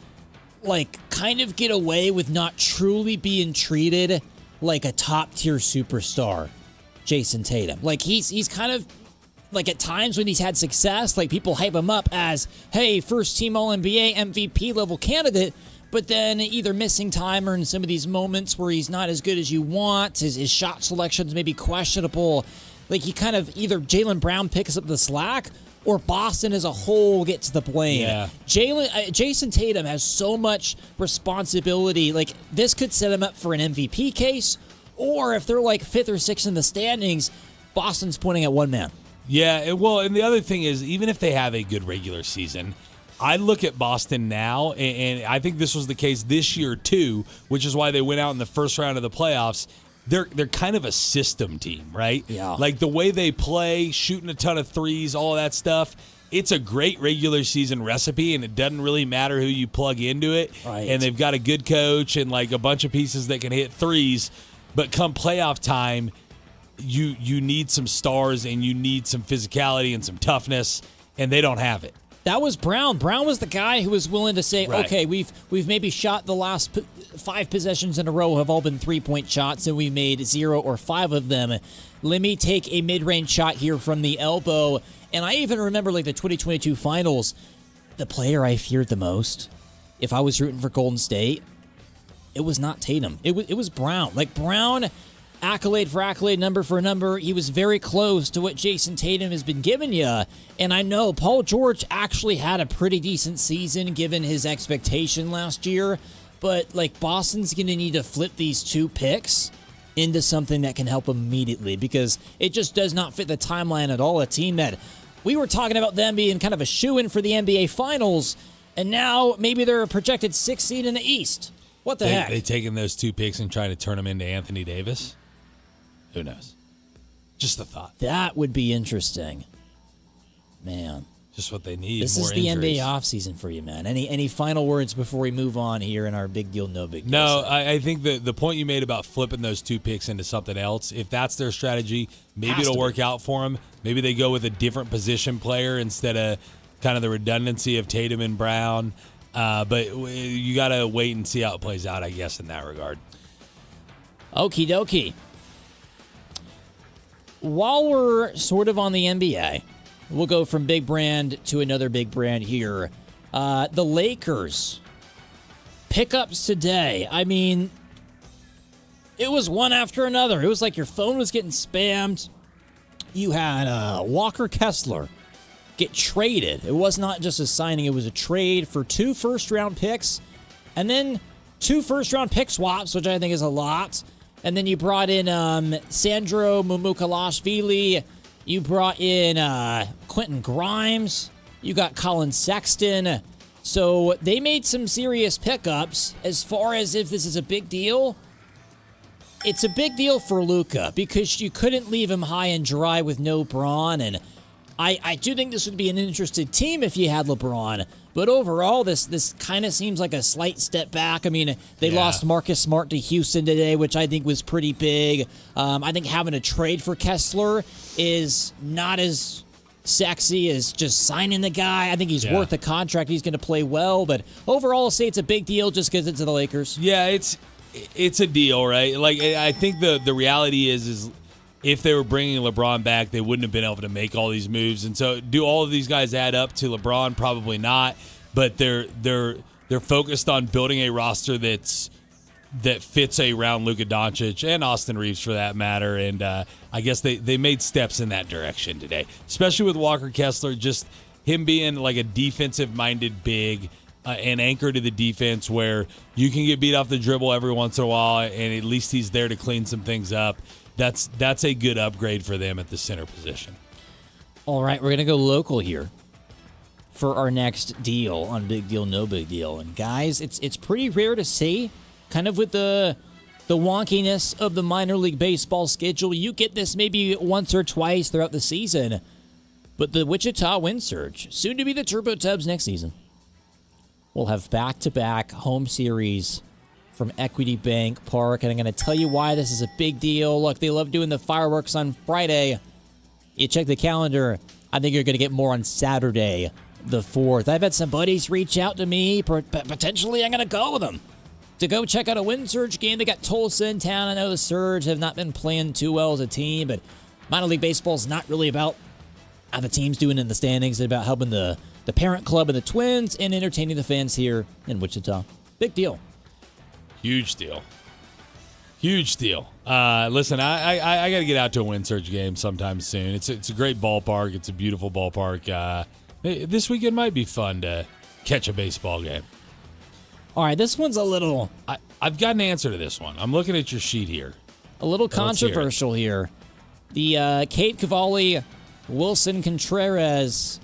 kind of get away with not truly being treated like a top-tier superstar, Jason Tatum. Like he's kind of at times when he's had success, people hype him up as, hey, first-team All-NBA MVP level candidate, but then either missing time or in some of these moments where he's not as good as you want, his shot selections may be questionable. He kind of either Jaylen Brown picks up the slack or Boston as a whole gets the blame. Yeah. Jason Tatum has so much responsibility. This could set him up for an MVP case, or if they're 5th or 6th in the standings, Boston's pointing at one man. Yeah, well, and the other thing is, even if they have a good regular season, I look at Boston now, and I think this was the case this year too, which is why they went out in the first round of the playoffs. They're kind of a system team, right? Yeah. The way they play, shooting a ton of threes, all of that stuff, it's a great regular season recipe, and it doesn't really matter who you plug into it. Right. And they've got a good coach and a bunch of pieces that can hit threes, but come playoff time, you need some stars and you need some physicality and some toughness, and they don't have it. That was Brown. Brown was the guy who was willing to say, Right. okay, we've maybe shot the last 5 possessions in a row have all been 3-point shots, and we made 0 or 5 of them. Let me take a mid-range shot here from the elbow. And I even remember like the 2022 finals, the player I feared the most, if I was rooting for Golden State, it was not Tatum. It was Brown. Like Brown, accolade for accolade, number for number, he was very close to what Jason Tatum has been giving you. And I know Paul George actually had a pretty decent season given his expectation last year. But like Boston's going to need to flip these 2 picks into something that can help immediately, because it just does not fit the timeline at all. A team that we were talking about them being kind of a shoo-in for the NBA Finals, and now maybe they're a projected 6th seed in the East. What the heck? They taking those 2 picks and trying to turn them into Anthony Davis? Who knows? Just a thought. That would be interesting. Man. Just what they need. This more is the injuries. NBA offseason for you, man. Any final words before we move on here in our big deal, no big deal? No, I think the point you made about flipping those 2 picks into something else, if that's their strategy, maybe it'll work out for them. Maybe they go with a different position player instead of kind of the redundancy of Tatum and Brown. But you got to wait and see how it plays out, I guess, in that regard. Okie dokie. While we're sort of on the NBA, we'll go from big brand to another big brand here. The Lakers. Pickups today. I mean, it was one after another. It was like your phone was getting spammed. You had Walker Kessler get traded. It was not just a signing. It was a trade for 2 first-round picks and then 2 first-round pick swaps, which I think is a lot. And then you brought in Sandro Mumukalashvili. You brought in Quentin Grimes. You got Colin Sexton. So they made some serious pickups. As far as if this is a big deal, it's a big deal for Luka because you couldn't leave him high and dry with no Braun. And I do think this would be an interesting team if you had LeBron. But overall, this kind of seems like a slight step back. I mean, they lost Marcus Smart to Houston today, which I think was pretty big. I think having a trade for Kessler is not as sexy as just signing the guy. I think he's worth the contract. He's going to play well. But overall, I'll say it's a big deal just because it's the Lakers. Yeah, it's a deal, right? Like, I think the reality is if they were bringing LeBron back, they wouldn't have been able to make all these moves. And so, do all of these guys add up to LeBron? Probably not. But they're focused on building a roster that fits around Luka Doncic and Austin Reeves for that matter. And I guess they made steps in that direction today, especially with Walker Kessler, just him being like a defensive-minded big, an anchor to the defense where you can get beat off the dribble every once in a while, and at least he's there to clean some things up. That's a good upgrade for them at the center position. All right, we're going to go local here for our next deal on Big Deal, No Big Deal. And guys, it's pretty rare to see, kind of with the wonkiness of the minor league baseball schedule. You get this maybe once or twice throughout the season. But the Wichita Wind Surge, soon to be the Turbo Tubs next season, will have back-to-back home series from Equity Bank Park, and I'm going to tell you why this is a big deal. Look, they love doing the fireworks on Friday. You check the calendar, I think you're going to get more on Saturday, the 4th. I've had some buddies reach out to me, potentially I'm going to go with them to go check out a Wind Surge game. They got Tulsa in town. I know the Surge have not been playing too well as a team, but minor league baseball is not really about how the team's doing in the standings. It's about helping the parent club and the Twins and entertaining the fans here in Wichita. Big deal. Huge deal. Huge deal. Listen, I got to get out to a Wind Surge game sometime soon. It's a great ballpark. It's a beautiful ballpark. This weekend might be fun to catch a baseball game. All right, this one's a little... I've got an answer to this one. I'm looking at your sheet here. A little controversial here. The Kate Cavalli, Wilson Contreras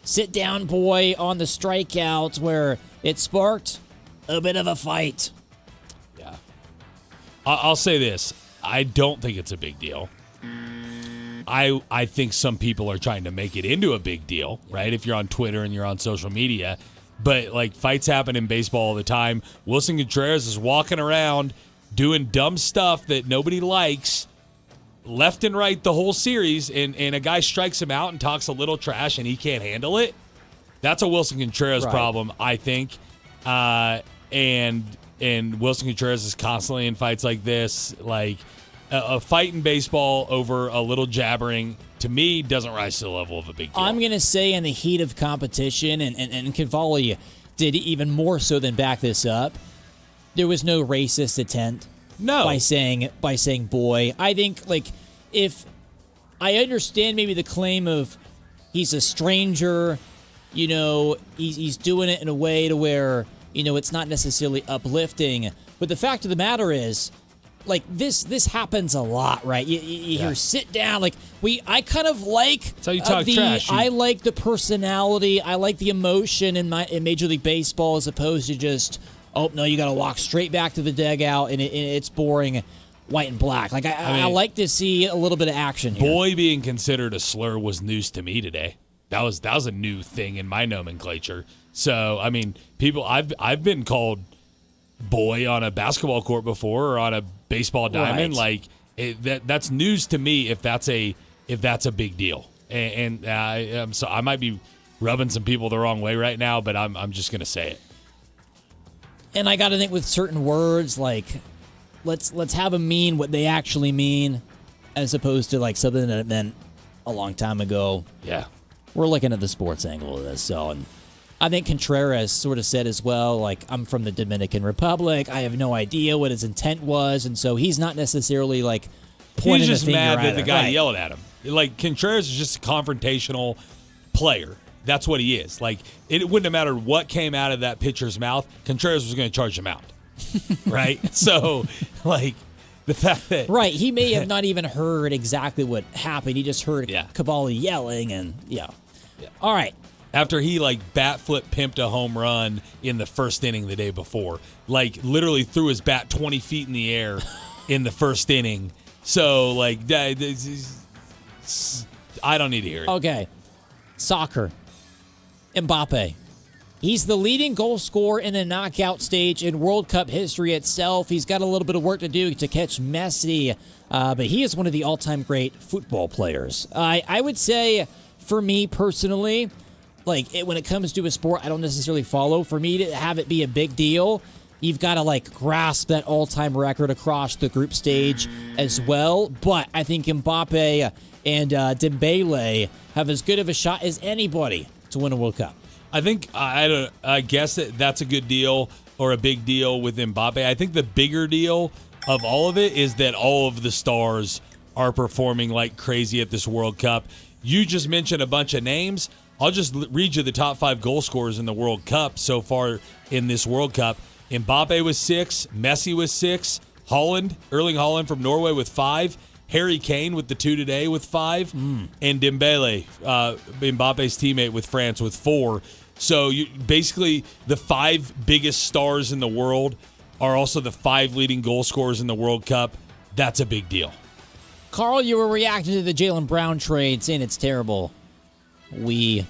sit-down boy on the strikeout where it sparked a bit of a fight. Yeah. I'll say this. I don't think it's a big deal. I think some people are trying to make it into a big deal, right? If you're on Twitter and you're on social media. But, like, fights happen in baseball all the time. Wilson Contreras is walking around doing dumb stuff that nobody likes left and right the whole series, and a guy strikes him out and talks a little trash, and he can't handle it. That's a Wilson Contreras Right. problem, I think. And Wilson Contreras is constantly in fights like this. Like a fight in baseball over a little jabbering, to me, doesn't rise to the level of a big deal. I'm going to say in the heat of competition, and Cavalli did even more so than back this up, there was no racist intent. No. By saying boy. I think, like, if I understand maybe the claim of he's a stranger, you know, he's doing it in a way to where, you know, it's not necessarily uplifting. But the fact of the matter is, like, this happens a lot, right? You hear sit down. Like, I kind of like That's how you talk trash. I like the personality. I like the emotion in Major League Baseball as opposed to just, oh, no, you got to walk straight back to the dugout and it's boring white and black. Like, I like to see a little bit of action here. Boy being considered a slur was news to me today. That was a new thing in my nomenclature. So, I mean, people, I've been called boy on a basketball court before or on a baseball diamond. Right. Like that's news to me if that's a big deal. And so I might be rubbing some people the wrong way right now, but I'm just gonna say it. And I got to think with certain words, like let's have them mean what they actually mean, as opposed to like something that it meant a long time ago. Yeah, we're looking at the sports angle of this, so. And I think Contreras sort of said as well, like, I'm from the Dominican Republic. I have no idea what his intent was, and so he's not necessarily, like, pointing he's just the finger mad at that the her. guy Right. yelled at him. Like, Contreras is just a confrontational player. That's what he is. Like, it wouldn't have mattered what came out of that pitcher's mouth. Contreras was going to charge him out. Right? So, like, the fact that... Right, he may have not even heard exactly what happened. He just heard Cavalli yelling, and, All right. After he, like, bat flip pimped a home run in the first inning the day before. Like, literally threw his bat 20 feet in the air in the first inning. So, like, I don't need to hear it. Okay. Soccer. Mbappe. He's the leading goal scorer in the knockout stage in World Cup history itself. He's got a little bit of work to do to catch Messi, but he is one of the all-time great football players. I would say, for me personally, like, when it comes to a sport I don't necessarily follow, for me to have it be a big deal, you've got to, like, grasp that all-time record across the group stage as well. But I think Mbappe and Dembele have as good of a shot as anybody to win a World Cup. I think I guess that's a good deal or a big deal with Mbappe. I think the bigger deal of all of it is that all of the stars are performing like crazy at this World Cup. You just mentioned a bunch of names. I'll just read you the top 5 goal scorers in the World Cup so far in this World Cup. Mbappe was 6, Messi was 6, Erling Haaland from Norway with 5, Harry Kane with the 2 today with 5, and Dembele, Mbappe's teammate with France with 4. So basically the 5 biggest stars in the world are also the 5 leading goal scorers in the World Cup. That's a big deal. Carl, you were reacting to the Jaylen Brown trade, saying it's terrible. We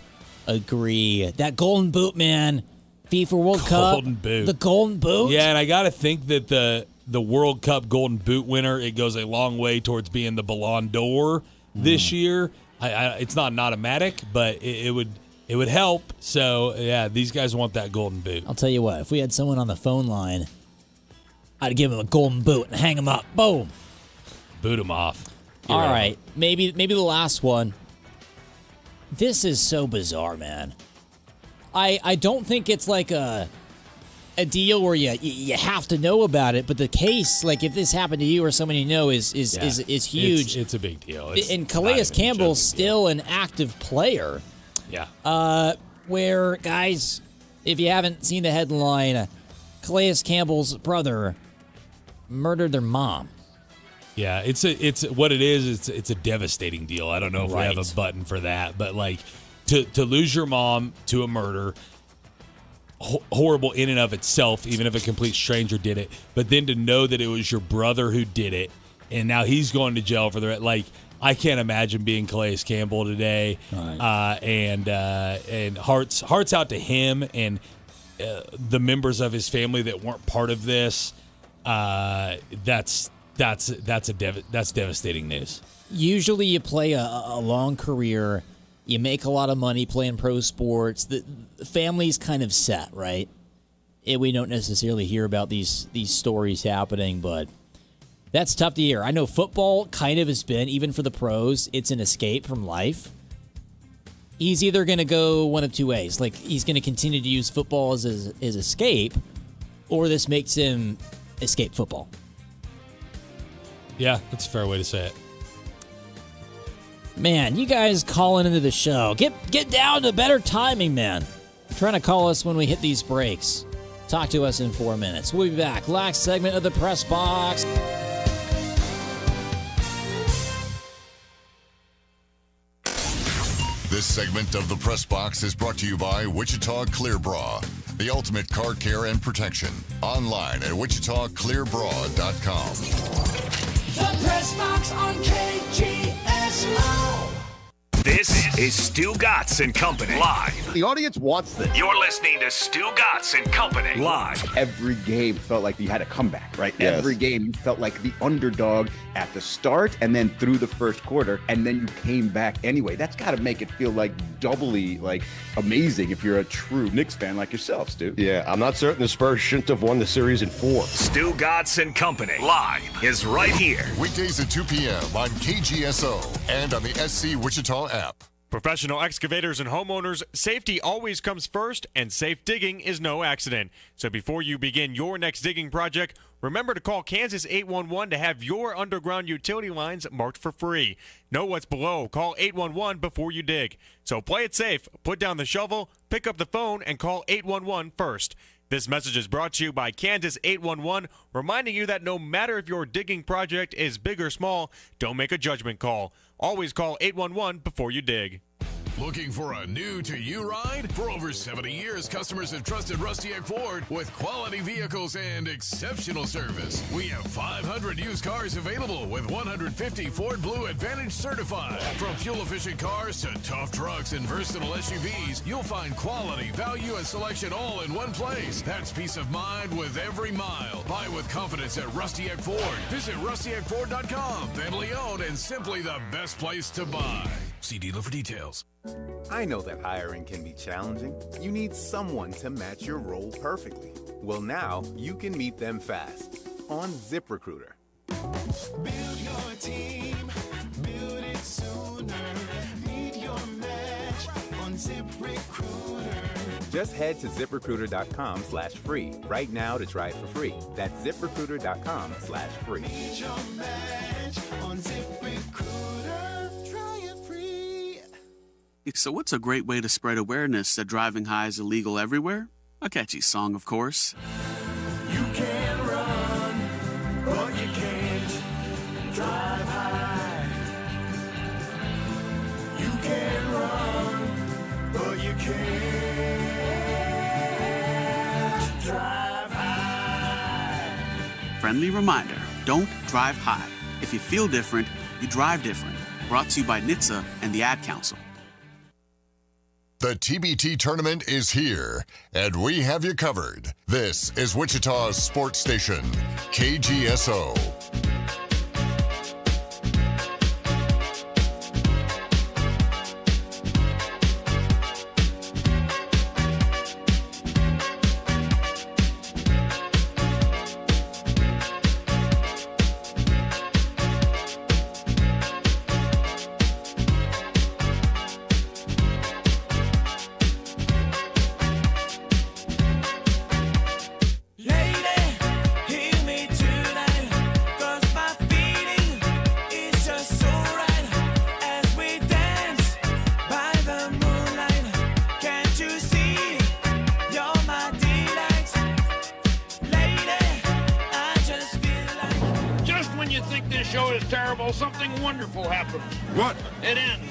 agree. That Golden Boot, man. FIFA World Cup. Golden Boot. The Golden Boot? Yeah, and I got to think that the World Cup Golden Boot winner, it goes a long way towards being the Ballon d'Or this year. It's not an automatic, but it would help. So, yeah, these guys want that Golden Boot. I'll tell you what, if we had someone on the phone line, I'd give him a Golden Boot and hang him up. Boom. Boot him off. All right, maybe the last one. This is so bizarre, man. I don't think it's like a deal where you have to know about it, but the case, like if this happened to you or someone you know, is huge. It's a big deal. And Calais Campbell's still an active player. Yeah. Where, guys, if you haven't seen the headline, Calais Campbell's brother murdered their mom. Yeah, it's what it is. It's a devastating deal. I don't know if we have a button for that, but like to lose your mom to a murder, horrible in and of itself, even if a complete stranger did it. But then to know that it was your brother who did it, and now he's going to jail for I can't imagine being Calais Campbell today. Right. And hearts out to him and the members of his family that weren't part of this. That's devastating news. Usually you play a long career You make a lot of money playing pro sports. The family's kind of set, right? We don't necessarily hear about these stories happening, but that's tough to hear. I know football kind of has been, even for the pros, it's an escape from life. He's either going to go one of two ways. Like, he's going to continue to use football as his escape, or this makes him escape football. Yeah, that's a fair way to say it. Man, you guys calling into the show. Get down to better timing, man. Trying to call us when we hit these breaks. Talk to us in 4 minutes. We'll be back. Last segment of the Press Box. This segment of the Press Box is brought to you by Wichita Clear Bra, the ultimate car care and protection. Online at wichitaclearbra.com. The Press Box on KGSO. This is Stu Gatz and Company live. The audience wants this. You're listening to Stu Gatz and Company live. Every game felt like you had a comeback, right? Yes. Every game you felt like the underdog at the start and then through the first quarter, and then you came back anyway. That's got to make it feel like doubly amazing if you're a true Knicks fan like yourself, Stu. Yeah, I'm not certain the Spurs shouldn't have won the series in 4. Stu Gatz and Company live is right here. Weekdays at 2 p.m. on KGSO and on the SC Wichita app. Professional excavators and homeowners, safety always comes first, and safe digging is no accident. So before you begin your next digging project, remember to call Kansas 811 to have your underground utility lines marked for free. Know what's below. Call 811 before you dig. So play it safe. Put down the shovel, pick up the phone, and call 811 first. This message is brought to you by Kansas 811, reminding you that no matter if your digging project is big or small, don't make a judgment call. Always call 811 before you dig. Looking for a new-to-you ride? For over 70 years, customers have trusted Rusty Egg Ford with quality vehicles and exceptional service. We have 500 used cars available with 150 Ford Blue Advantage certified. From fuel-efficient cars to tough trucks and versatile SUVs, you'll find quality, value, and selection all in one place. That's peace of mind with every mile. Buy with confidence at Rusty Egg Ford. Visit rustyeggford.com. Family owned and simply the best place to buy. See dealer for details. I know that hiring can be challenging. You need someone to match your role perfectly. Well, now you can meet them fast on ZipRecruiter. Build your team, build it sooner. Meet your match on ZipRecruiter. Just head to ZipRecruiter.com/free right now to try it for free. That's ZipRecruiter.com/free. Meet your match on ZipRecruiter. Try it free. So what's a great way to spread awareness that driving high is illegal everywhere? A catchy song, of course. You can run, but you can't drive high. You can run, but you can't drive high. Friendly reminder, don't drive high. If you feel different, you drive different. Brought to you by NHTSA and the Ad Council. The TBT tournament is here, and we have you covered. This is Wichita's sports station, KGSO. Something wonderful happens. What? It ends.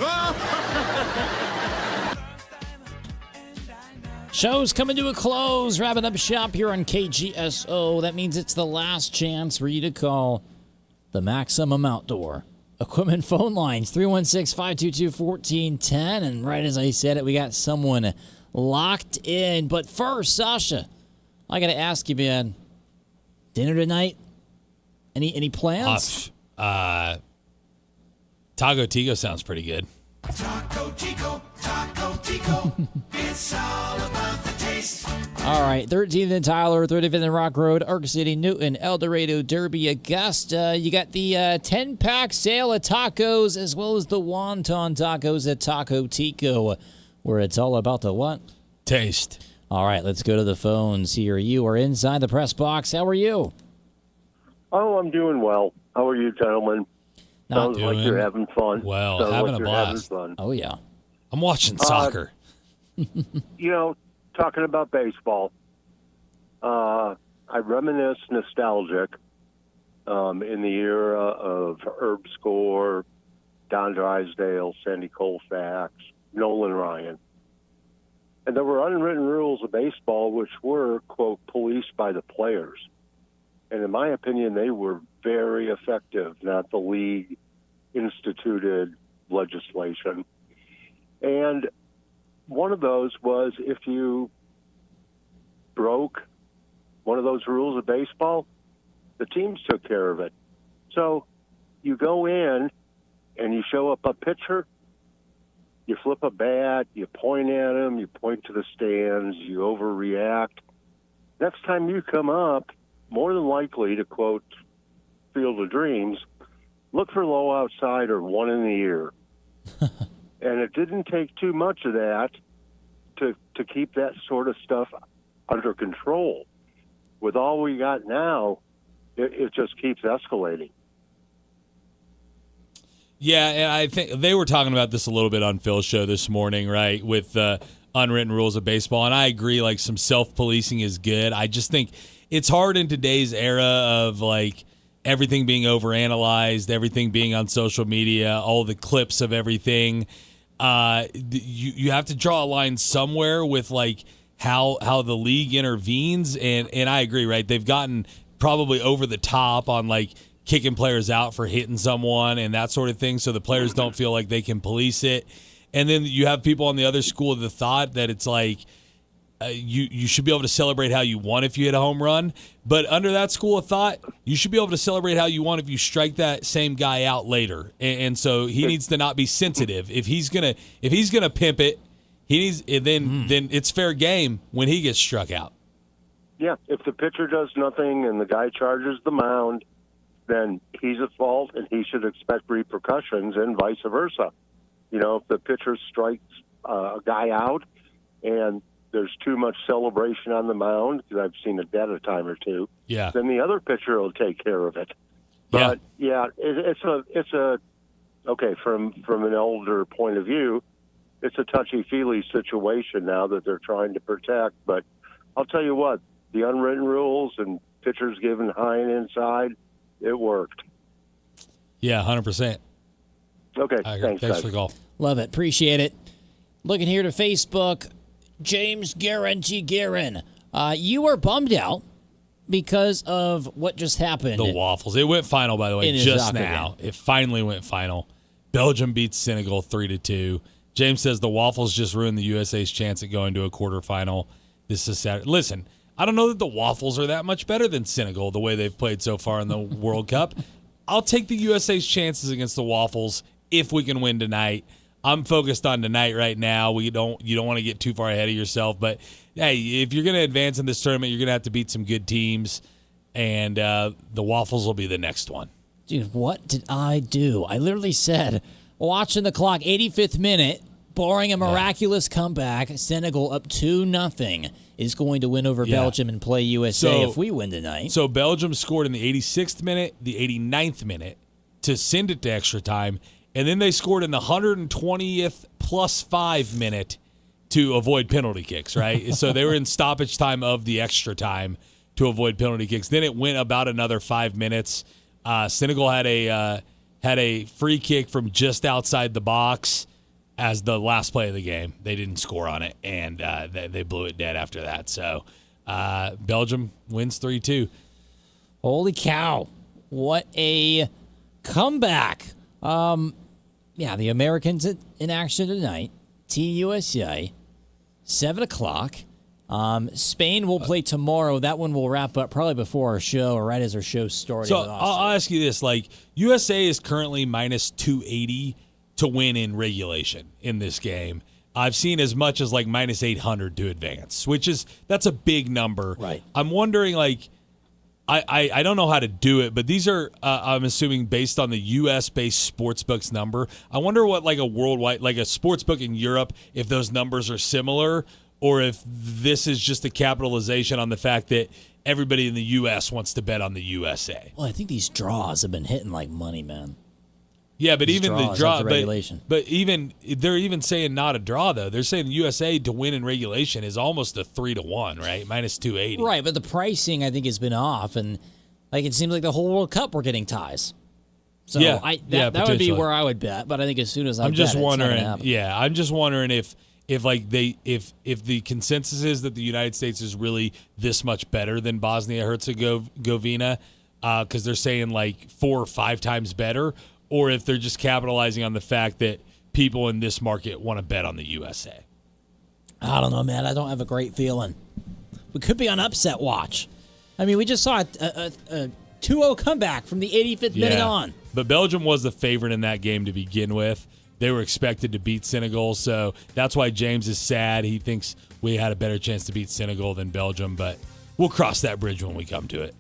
Show's coming to a close. Wrapping up shop here on KGSO. That means it's the last chance for you to call the Maximum Outdoor Equipment phone lines, 316-522-1410. And right as I said it, we got someone locked in. But first, Sasha, I got to ask you, man, dinner tonight? Any plans? Taco Tico sounds pretty good. Taco Tico, Taco Tico. It's all about the taste. All right, 13th and Tyler, 35th and Rock Road, Arc City, Newton, El Dorado, Derby, Augusta. You got the 10-pack sale of tacos as well as the wonton tacos at Taco Tico, where it's all about the what? Taste. All right, let's go to the phones here. You are inside the press box. How are you? Oh, I'm doing well. How are you, gentlemen? Not Sounds like you're having fun. Well, Sounds having like a you're blast. Having fun. Oh, yeah. I'm watching soccer. You know, talking about baseball, I reminisce nostalgic in the era of Herb Score, Don Drysdale, Sandy Koufax, Nolan Ryan. And there were unwritten rules of baseball which were, quote, policed by the players. And in my opinion, they were very effective, not the league instituted legislation. And one of those was if you broke one of those rules of baseball, the teams took care of it. So you go in and you show up a pitcher, you flip a bat, you point at him, you point to the stands, you overreact. Next time you come up, more than likely, to quote Field of Dreams, look for low outside or one in the ear. And it didn't take too much of that to keep that sort of stuff under control. With all we got now, it just keeps escalating. Yeah, and I think they were talking about this a little bit on Phil's show this morning, right, with the unwritten rules of baseball. And I agree, like, some self-policing is good. I just think it's hard in today's era of, like, everything being overanalyzed, everything being on social media, all the clips of everything. You have to draw a line somewhere with, like, how the league intervenes. And I agree, right? They've gotten probably over the top on, like, kicking players out for hitting someone and that sort of thing, so the players don't feel like they can police it. And then you have people on the other school of the thought that it's like you should be able to celebrate how you want if you hit a home run, but under that school of thought, you should be able to celebrate how you want if you strike that same guy out later. And so he needs to not be sensitive. If he's gonna pimp it, he needs then it's fair game when he gets struck out. Yeah, if the pitcher does nothing and the guy charges the mound, then he's at fault and he should expect repercussions, and vice versa. You know, if the pitcher strikes a guy out and there's too much celebration on the mound, because I've seen it dead a time or two, then the other pitcher will take care of it. But it's a okay, from an elder point of view, it's a touchy-feely situation now that they're trying to protect. But I'll tell you what, the unwritten rules and pitchers giving high and inside, it worked. Yeah, 100%. Okay, thanks for the call. Love it. Appreciate it. Looking here to Facebook, James Guarantee Guerin. You were bummed out because of what just happened. The Waffles. It went final, by the way, just now. It finally went final. Belgium beats Senegal 3-2. James says the Waffles just ruined the USA's chance at going to a quarterfinal. This is Saturday. Listen, I don't know that the Waffles are that much better than Senegal the way they've played so far in the World Cup. I'll take the USA's chances against the Waffles if we can win tonight. I'm focused on tonight right now. You don't want to get too far ahead of yourself, but hey, if you're going to advance in this tournament, you're going to have to beat some good teams, and the Waffles will be the next one. Dude, what did I do? I literally said, watching the clock, 85th minute, barring a miraculous comeback, Senegal up 2-0 is going to win over Belgium and play USA if we win tonight. So Belgium scored in the 86th minute, the 89th minute to send it to extra time, and then they scored in the 120th plus 5 minute to avoid penalty kicks, right? So they were in stoppage time of the extra time to avoid penalty kicks. Then it went about another 5 minutes. Senegal had a free kick from just outside the box as the last play of the game. They didn't score on it, and they blew it dead after that. So Belgium wins 3-2. Holy cow. What a comeback. The Americans in action tonight. Team USA, 7 o'clock. Spain will play tomorrow. That one will wrap up probably before our show or right as our show started. So I'll ask you this. Like, USA is currently minus 280 to win in regulation in this game. I've seen as much as like minus 800 to advance, that's a big number. Right. I'm wondering, like, I don't know how to do it, but these are, I'm assuming, based on the U.S.-based sportsbooks number. I wonder what, like, a worldwide, like a sportsbook in Europe, if those numbers are similar, or if this is just a capitalization on the fact that everybody in the U.S. wants to bet on the USA. Well, I think these draws have been hitting like money, man. Yeah, but even the draw, regulation. but even they're even saying not a draw though. They're saying the USA to win in regulation is almost a 3-1, right? Minus 280. Right, but the pricing I think has been off, and like it seems like the whole World Cup we're getting ties. So that would be where I would bet. But I think as soon as I'm just wondering. I'm just wondering if the consensus is that the United States is really this much better than Bosnia-Herzegovina, because they're saying like 4 or 5 times better. Or if they're just capitalizing on the fact that people in this market want to bet on the USA. I don't know, man. I don't have a great feeling. We could be on upset watch. I mean, we just saw a 2-0 comeback from the 85th minute on. But Belgium was the favorite in that game to begin with. They were expected to beat Senegal, so that's why James is sad. He thinks we had a better chance to beat Senegal than Belgium, but we'll cross that bridge when we come to it.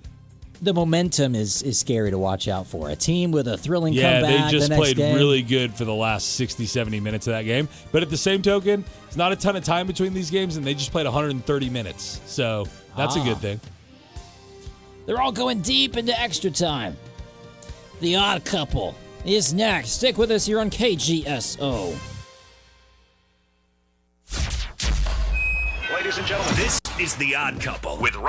The momentum is scary to watch out for. A team with a thrilling comeback. Yeah, they just played game. really good for the last 60, 70 minutes of that game. But at the same token, it's not a ton of time between these games, and they just played 130 minutes. So that's a good thing. They're all going deep into extra time. The Odd Couple is next. Stick with us here on KGSO. Ladies and gentlemen, this is The Odd Couple with